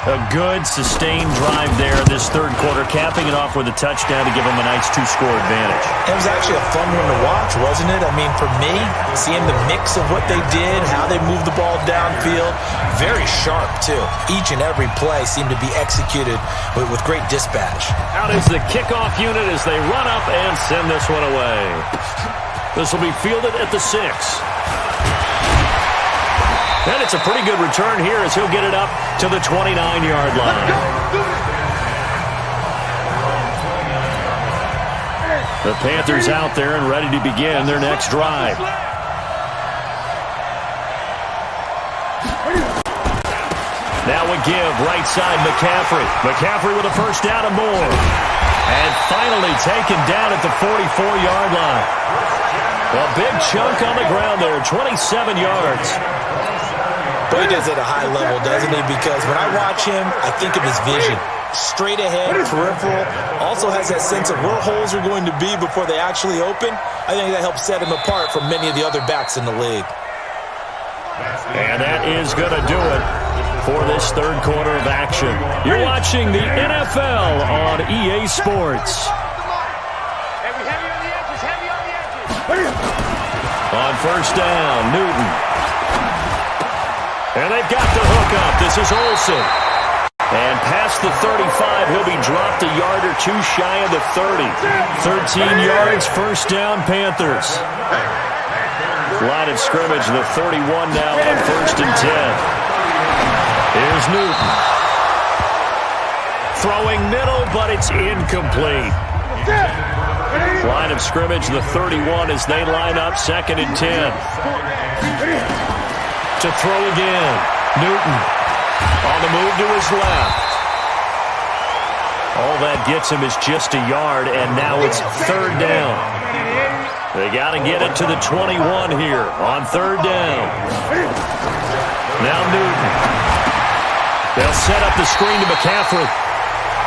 A good, sustained drive there in this 3rd quarter, capping it off with a touchdown to give them a nice 2-score advantage. It was actually a fun one to watch, wasn't it? I mean, for me, seeing the mix of what they did, how they moved the ball downfield, very sharp, too. Each and every play seemed to be executed with great dispatch. Out is the kickoff unit as they run up and send this one away. This will be fielded at the 6. And it's a pretty good return here as he'll get it up to the 29-yard line. The Panthers out there and ready to begin their next drive. Now we give right side McCaffrey. McCaffrey with a first down and more. And finally taken down at the 44-yard line. A big chunk on the ground there, 27 yards. But he does it at a high level, doesn't he? Because when I watch him, I think of his vision. Straight ahead, peripheral. Also has that sense of where holes are going to be before they actually open. I think that helps set him apart from many of the other backs in the league. And that is going to do it for this 3rd quarter of action. You're watching the NFL on EA Sports. On first down, Newton. And they've got the hook up. This is Olsen. And past the 35, he'll be dropped a yard or two shy of the 30. 13 yards, first down, Panthers. Line of scrimmage, the 31 now on 1st and 10. Here's Newton. Throwing middle, but it's incomplete. Line of scrimmage, the 31 as they line up, 2nd and 10. To throw again. Newton on the move to his left. All that gets him is just a yard, and now it's 3rd down. They got to get it to the 21 here on 3rd down. Now Newton. They'll set up the screen to McCaffrey.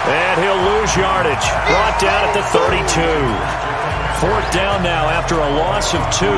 And he'll lose yardage. Brought down at the 32. 4th down now after a loss of 2.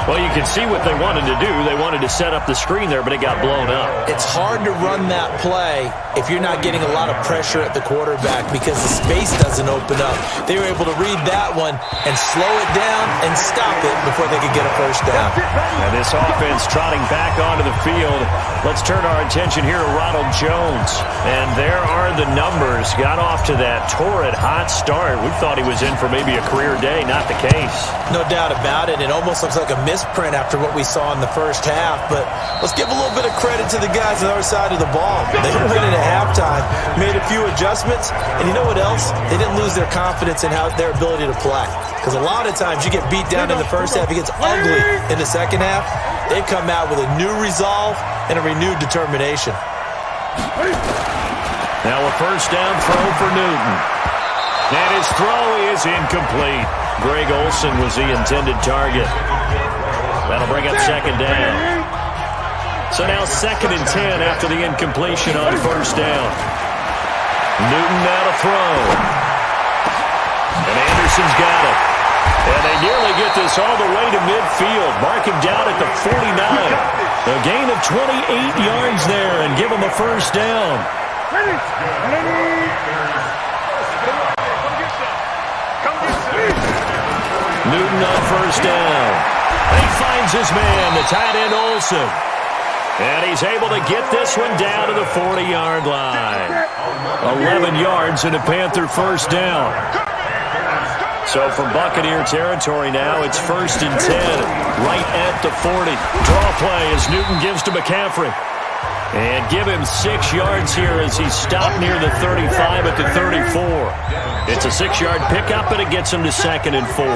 Well, you can see what they wanted to do. They wanted to set up the screen there, but it got blown up. It's hard to run that play if you're not getting a lot of pressure at the quarterback because the space doesn't open up. They were able to read that one and slow it down and stop it before they could get a first down. And this offense trotting back onto the field. Let's turn our attention here to Ronald Jones. And there are the numbers. Got off to that torrid hot start. We thought he was in for maybe a career day. Not the case. No doubt about it. It almost looks like a misprint after what we saw in the first half. But let's give a little bit of credit to the guys on the other side of the ball. They went in at halftime, made a few adjustments, and you know what else? They didn't lose their confidence in their ability to play. Because a lot of times you get beat down in the first half, it gets ugly in the second half. They've come out with a new resolve and a renewed determination. Now a first down throw for Newton. And his throw is incomplete. Greg Olsen was the intended target. That'll bring up 2nd down. So now 2nd and 10 after the incompletion on first down. Newton now to throw. And Anderson's got it. And they nearly get this all the way to midfield. Mark him down at the 49. A gain of 28 yards there and give him a first down. Newton on first down. He finds his man, the tight end Olsen. And he's able to get this one down to the 40-yard line. 11 yards and a Panther first down. So from Buccaneer territory now, it's 1st and 10, right at the 40. Draw play as Newton gives to McCaffrey. And give him 6 yards here as he's stopped near the 35 at the 34. It's a 6-yard pickup, and it gets him to 2nd and 4.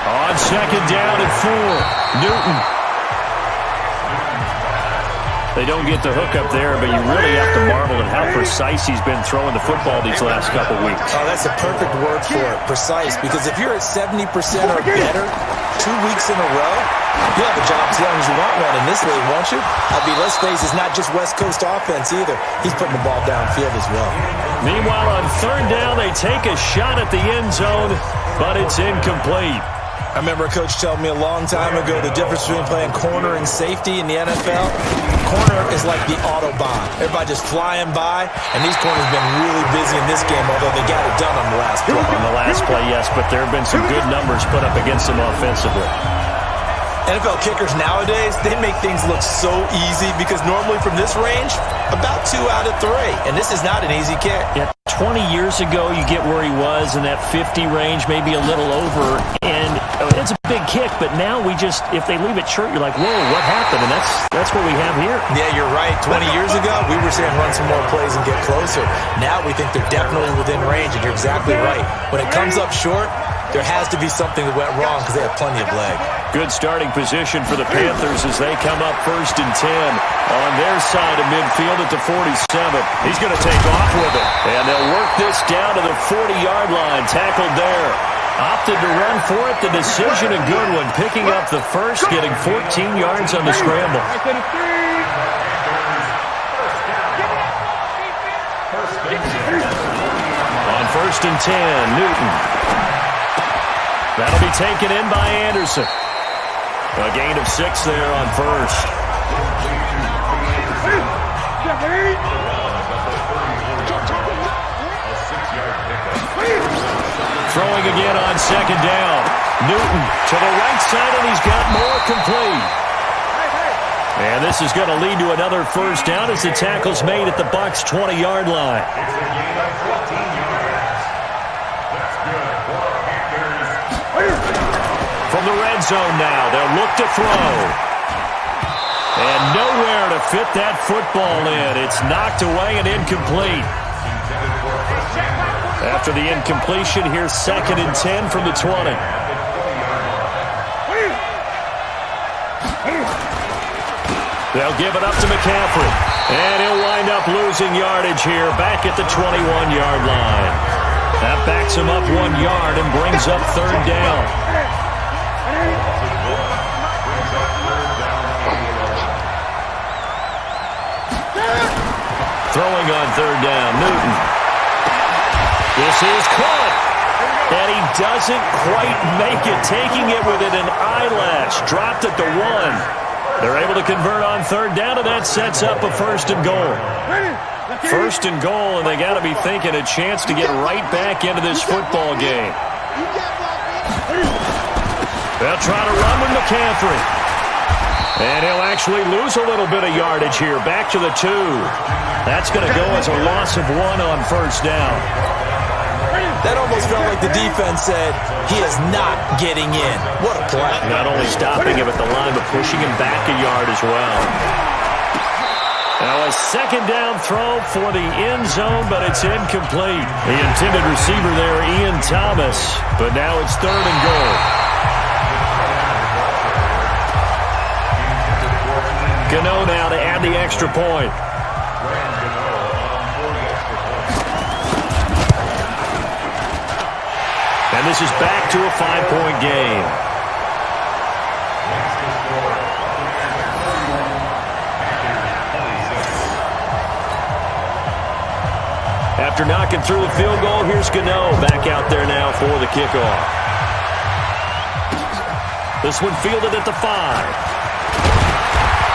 On 2nd down at 4, Newton. They don't get the hook up there, but you really have to marvel at how precise he's been throwing the football these last couple weeks. Oh, that's a perfect word for it, precise, because if you're at 70% or better 2 weeks in a row, you'll have a job as long as you want one in this league, won't you? I mean, let's face it, it's not just West Coast offense either. He's putting the ball downfield as well. Meanwhile, on 3rd down, they take a shot at the end zone, but it's incomplete. I remember a coach telling me a long time ago the difference between playing corner and safety in the NFL. Corner is like the Autobahn. Everybody just flying by, and these corners have been really busy in this game, although they got it done on the last play. On the last play, yes, but there have been some good numbers put up against them offensively. NFL kickers nowadays, they make things look so easy because normally from this range, about 2 out of 3. And this is not an easy kick. Yeah, 20 years ago, you get where he was in that 50 range, maybe a little over. And it's a big kick, but now we just, if they leave it short, you're like, whoa, what happened? And that's what we have here. Yeah, you're right. 20 years ago, we were saying run some more plays and get closer. Now we think they're definitely within range, and you're exactly right. When it comes up short, there has to be something that went wrong because they have plenty of leg. Good starting position for the Panthers as they come up 1st and 10 on their side of midfield at the 47. He's going to take off with it, and they'll work this down to the 40-yard line. Tackled there. Opted to run for it. The decision a good one. Picking up the first, getting 14 yards on the scramble. On 1st and 10, Newton. That'll be taken in by Anderson. A gain of 6 there on first. Throwing again on 2nd down. Newton to the right side, and he's got more complete. And this This is going to lead to another first down as the tackle's made at the Bucs' 20-yard line. It's a gain of 14 yards. That's good for Panthers. From the red zone now, they'll look to throw. And nowhere to fit that football in. It's knocked away and incomplete. After the incompletion, here's 2nd and 10 from the 20. They'll give it up to McCaffrey. And he'll wind up losing yardage here back at the 21-yard line. That backs him up 1 yard and brings up 3rd down. Throwing on 3rd down, Newton. This is caught. And he doesn't quite make it, taking it within an eyelash. Dropped at the 1. They're able to convert on 3rd down, and that sets up a 1st and goal. 1st and goal, and they got to be thinking a chance to get right back into this football game. They'll try to run with McCaffrey. And he'll actually lose a little bit of yardage here, back to the 2. That's going to go as a loss of 1 on 1st down. That almost felt like the defense said, he is not getting in. What a play. Not only stopping him at the line, but pushing him back a yard as well. Now a 2nd down throw for the end zone, but it's incomplete. The intended receiver there, Ian Thomas, but now it's 3rd and goal. Gano now to add the extra point. And this is back to a 5-point game. After knocking through the field goal, here's Gano back out there now for the kickoff. This one fielded at the 5.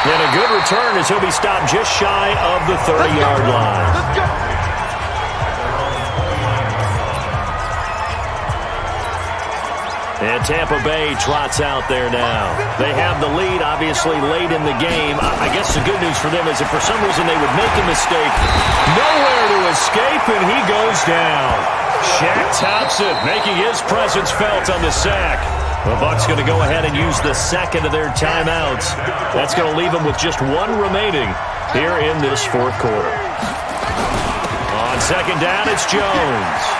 And a good return as he'll be stopped just shy of the 30-yard line. Let's go. And Tampa Bay trots out there now. They have the lead, obviously, late in the game. I guess the good news for them is if for some reason they would make a mistake, nowhere to escape, and he goes down. Shaq Thompson making his presence felt on the sack. The Bucs going to go ahead and use the 2nd of their timeouts. That's going to leave them with just 1 remaining here in this 4th quarter. On 2nd down, it's Jones.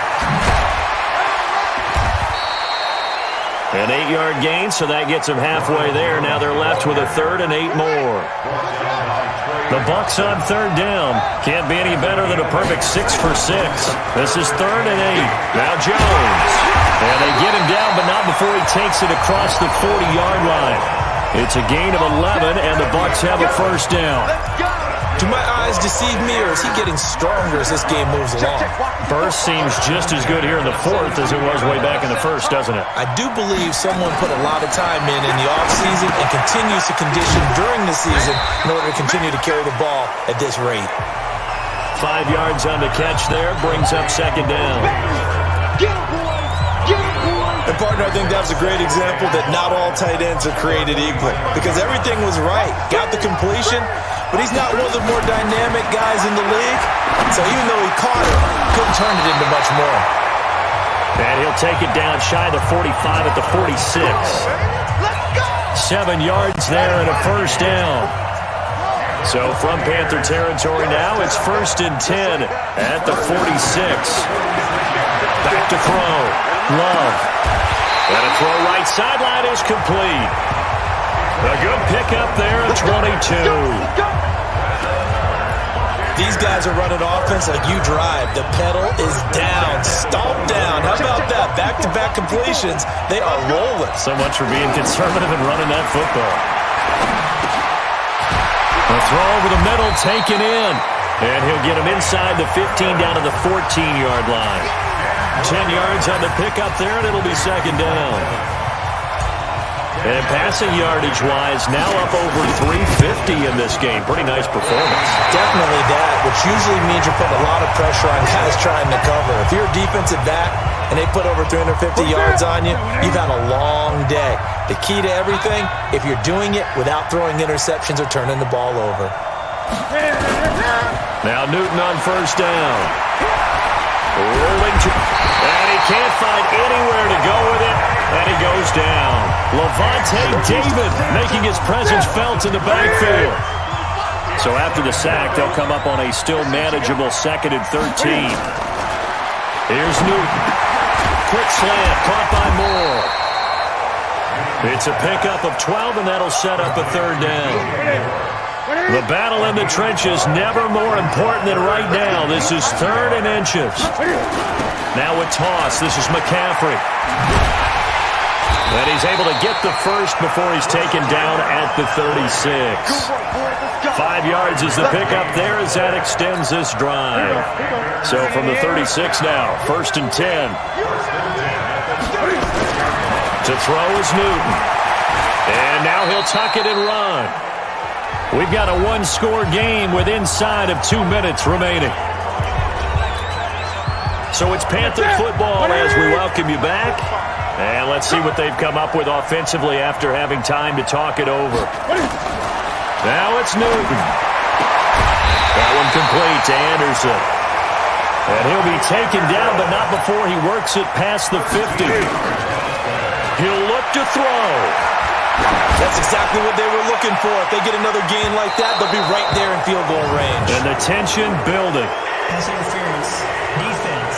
An 8-yard gain, so that gets them halfway there. Now they're left with a 3rd and 8 more. The Bucs on 3rd down. Can't be any better than a perfect 6 for 6. This is 3rd and 8. Now Jones. And they get him down, but not before he takes it across the 40-yard line. It's a gain of 11, and the Bucs have a 1st down. Do my eyes deceive me, or is he getting stronger as this game moves along? Burst seems just as good here in the 4th as it was way back in the 1st, doesn't it? I do believe someone put a lot of time in the offseason and continues to condition during the season in order to continue to carry the ball at this rate. 5 yards on the catch there, brings up 2nd down. And partner, I think that was a great example that not all tight ends are created equal, because everything was right. Got the completion, but he's not one of the more dynamic guys in the league. So even though he caught it, couldn't turn it into much more. And he'll take it down shy of the 45 at the 46. 7 yards there and a 1st down. So from Panther territory now, it's 1st and 10 at the 46. Back to throw. Love. And a throw right sideline is complete. A good pickup there at 22. These guys are running offense like you drive. The pedal is down, stomped down. How about that? Back-to-back completions. They are rolling. So much for being conservative and running that football. A throw over the middle, taken in. And he'll get him inside the 15 down to the 14-yard line. 10 yards on the pickup there, and it'll be 2nd down. And passing yardage-wise, now up over 350 in this game. Pretty nice performance. Definitely that, which usually means you're putting a lot of pressure on guys trying to cover. If you're a defensive back, and they put over 350 yards on you, you've had a long day. The key to everything, if you're doing it without throwing interceptions or turning the ball over. Now Newton on first down. Rolling to, and he can't find anywhere to go with it, and he goes down. Levante David making his presence felt in the backfield. So after the sack, they'll come up on a still manageable 2nd and 13. Here's Newton. Quick slant, caught by Moore. It's a pickup of 12, and that'll set up a 3rd down. The battle in the trenches never more important than right now. This is 3rd and inches. Now a toss. This is McCaffrey. And he's able to get the first before he's taken down at the 36. 5 yards is the pickup there as that extends this drive. So from the 36 now, 1st and 10. To throw is Newton. And now he'll tuck it and run. We've got a 1-score game with inside of 2 minutes remaining. So it's Panther football as we welcome you back. And let's see what they've come up with offensively after having time to talk it over. Now it's Newton. That one complete to Anderson. And he'll be taken down, but not before he works it past the 50. He'll look to throw. That's exactly what they were looking for. If they get another gain like that, they'll be right there in field goal range. And the tension building. Pass interference. Defense.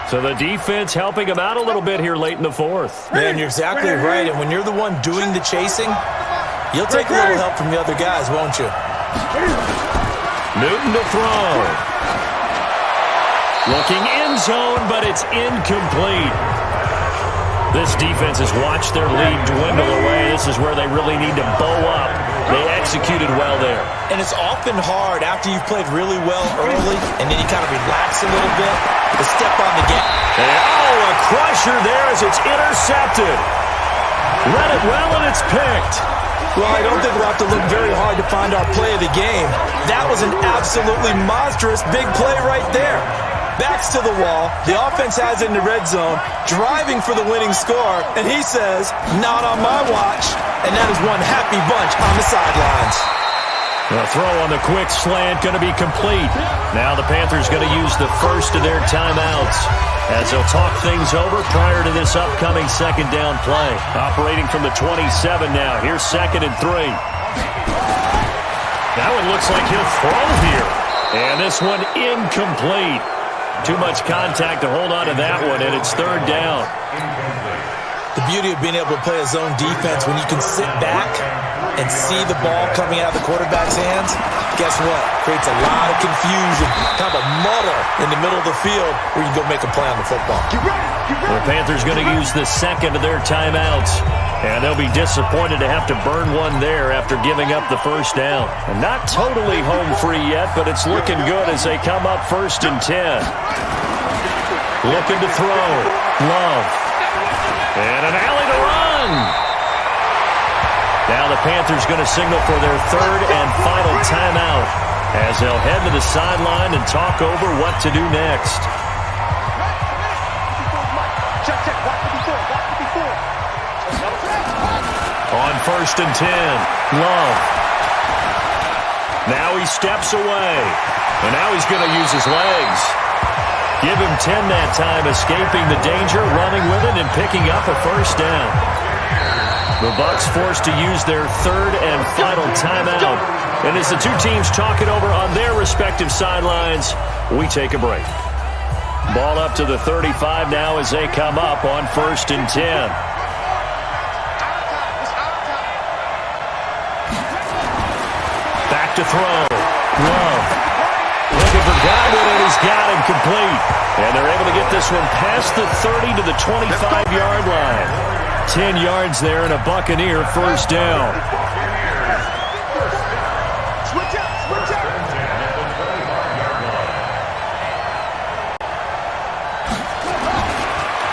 So the defense helping him out a little bit here late in the 4th. Man, you're exactly right. And when you're the one doing the chasing, you'll take a little help from the other guys, won't you? Newton to throw. Looking end zone, but it's incomplete. This defense has watched their lead dwindle away. This is where they really need to bow up. They executed well there. And it's often hard after you've played really well early and then you kind of relax a little bit to step on the gas. Oh, a crusher there as it's intercepted. Read it well, and it's picked. Well, I don't think we'll have to look very hard to find our play of the game. That was an absolutely monstrous big play right there. Backs to the wall, the offense has it in the red zone, driving for the winning score, and he says, not on my watch, and that is one happy bunch on the sidelines. The throw on the quick slant going to be complete. Now the Panthers going to use the first of their timeouts as they'll talk things over prior to this upcoming 2nd down play. Operating from the 27 now. Here's 2nd and 3. That one looks like he'll throw here. And this one incomplete. Too much contact to hold on to that one, and it's 3rd down. The beauty of being able to play a zone defense when you can sit back and see the ball coming out of the quarterback's hands, guess what? Creates a lot of confusion, kind of a muddle in the middle of the field where you can go make a play on the football. The Panthers going to use the 2nd of their timeouts, and they'll be disappointed to have to burn one there after giving up the 1st down. And not totally home free yet, but it's looking good as they come up 1st and 10. Looking to throw. Love. And an alley to run. Now the Panthers going to signal for their 3rd and final timeout as they'll head to the sideline and talk over what to do next. On 1st and 10, Love. Now he steps away, and now he's going to use his legs. Give him 10 that time, escaping the danger, running with it, and picking up a 1st down. The Bucs forced to use their 3rd and final timeout. And as the two teams talk it over on their respective sidelines, we take a break. Ball up to the 35 now as they come up on 1st and 10. Back to throw. Love. Looking for Godwin, and he's got him complete. And they're able to get this one past the 30 to the 25-yard line. 10 yards there and a Buccaneer 1st down.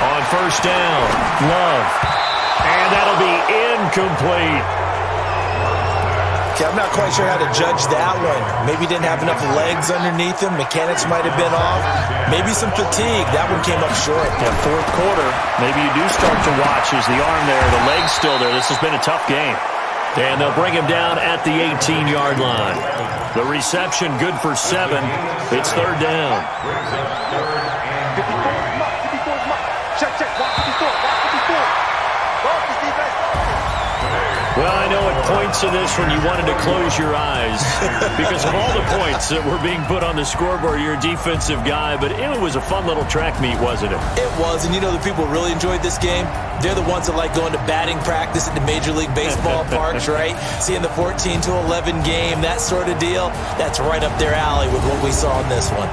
On 1st down, Love. And that'll be incomplete. Okay, I'm not quite sure how to judge that one. Maybe he didn't have enough legs underneath him. Mechanics might have been off. Maybe some fatigue. That one came up short. Yeah, fourth quarter, maybe you do start to watch as the arm there, the leg's still there. This has been a tough game. And they'll bring him down at the 18-yard line. The reception good for 7. It's third down. 54 is mark. 54 is mark. Check. 154. 154. Both is defense. Well, I know at points in this when you wanted to close your eyes because of all the points that were being put on the scoreboard. You're a defensive guy, but it was a fun little track meet, wasn't it? It was, and you know the people who really enjoyed this game? They're the ones that like going to batting practice at the Major League Baseball parks, right? Seeing the 14-11 game, that sort of deal. That's right up their alley with what we saw in this one.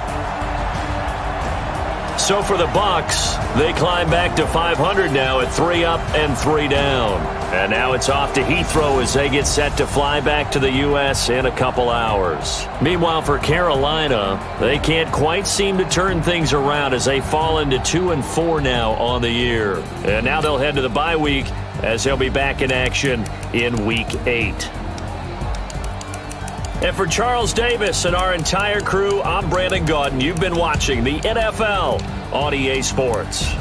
So for the Bucs, they climb back to 500 now at 3 up and 3 down. And now it's off to Heathrow as they get set to fly back to the U.S. in a couple hours. Meanwhile, for Carolina, they can't quite seem to turn things around as they fall into 2-4 now on the year. And now they'll head to the bye week as they'll be back in action in Week 8. And for Charles Davis and our entire crew, I'm Brandon Gaudin. You've been watching the NFL on EA Sports.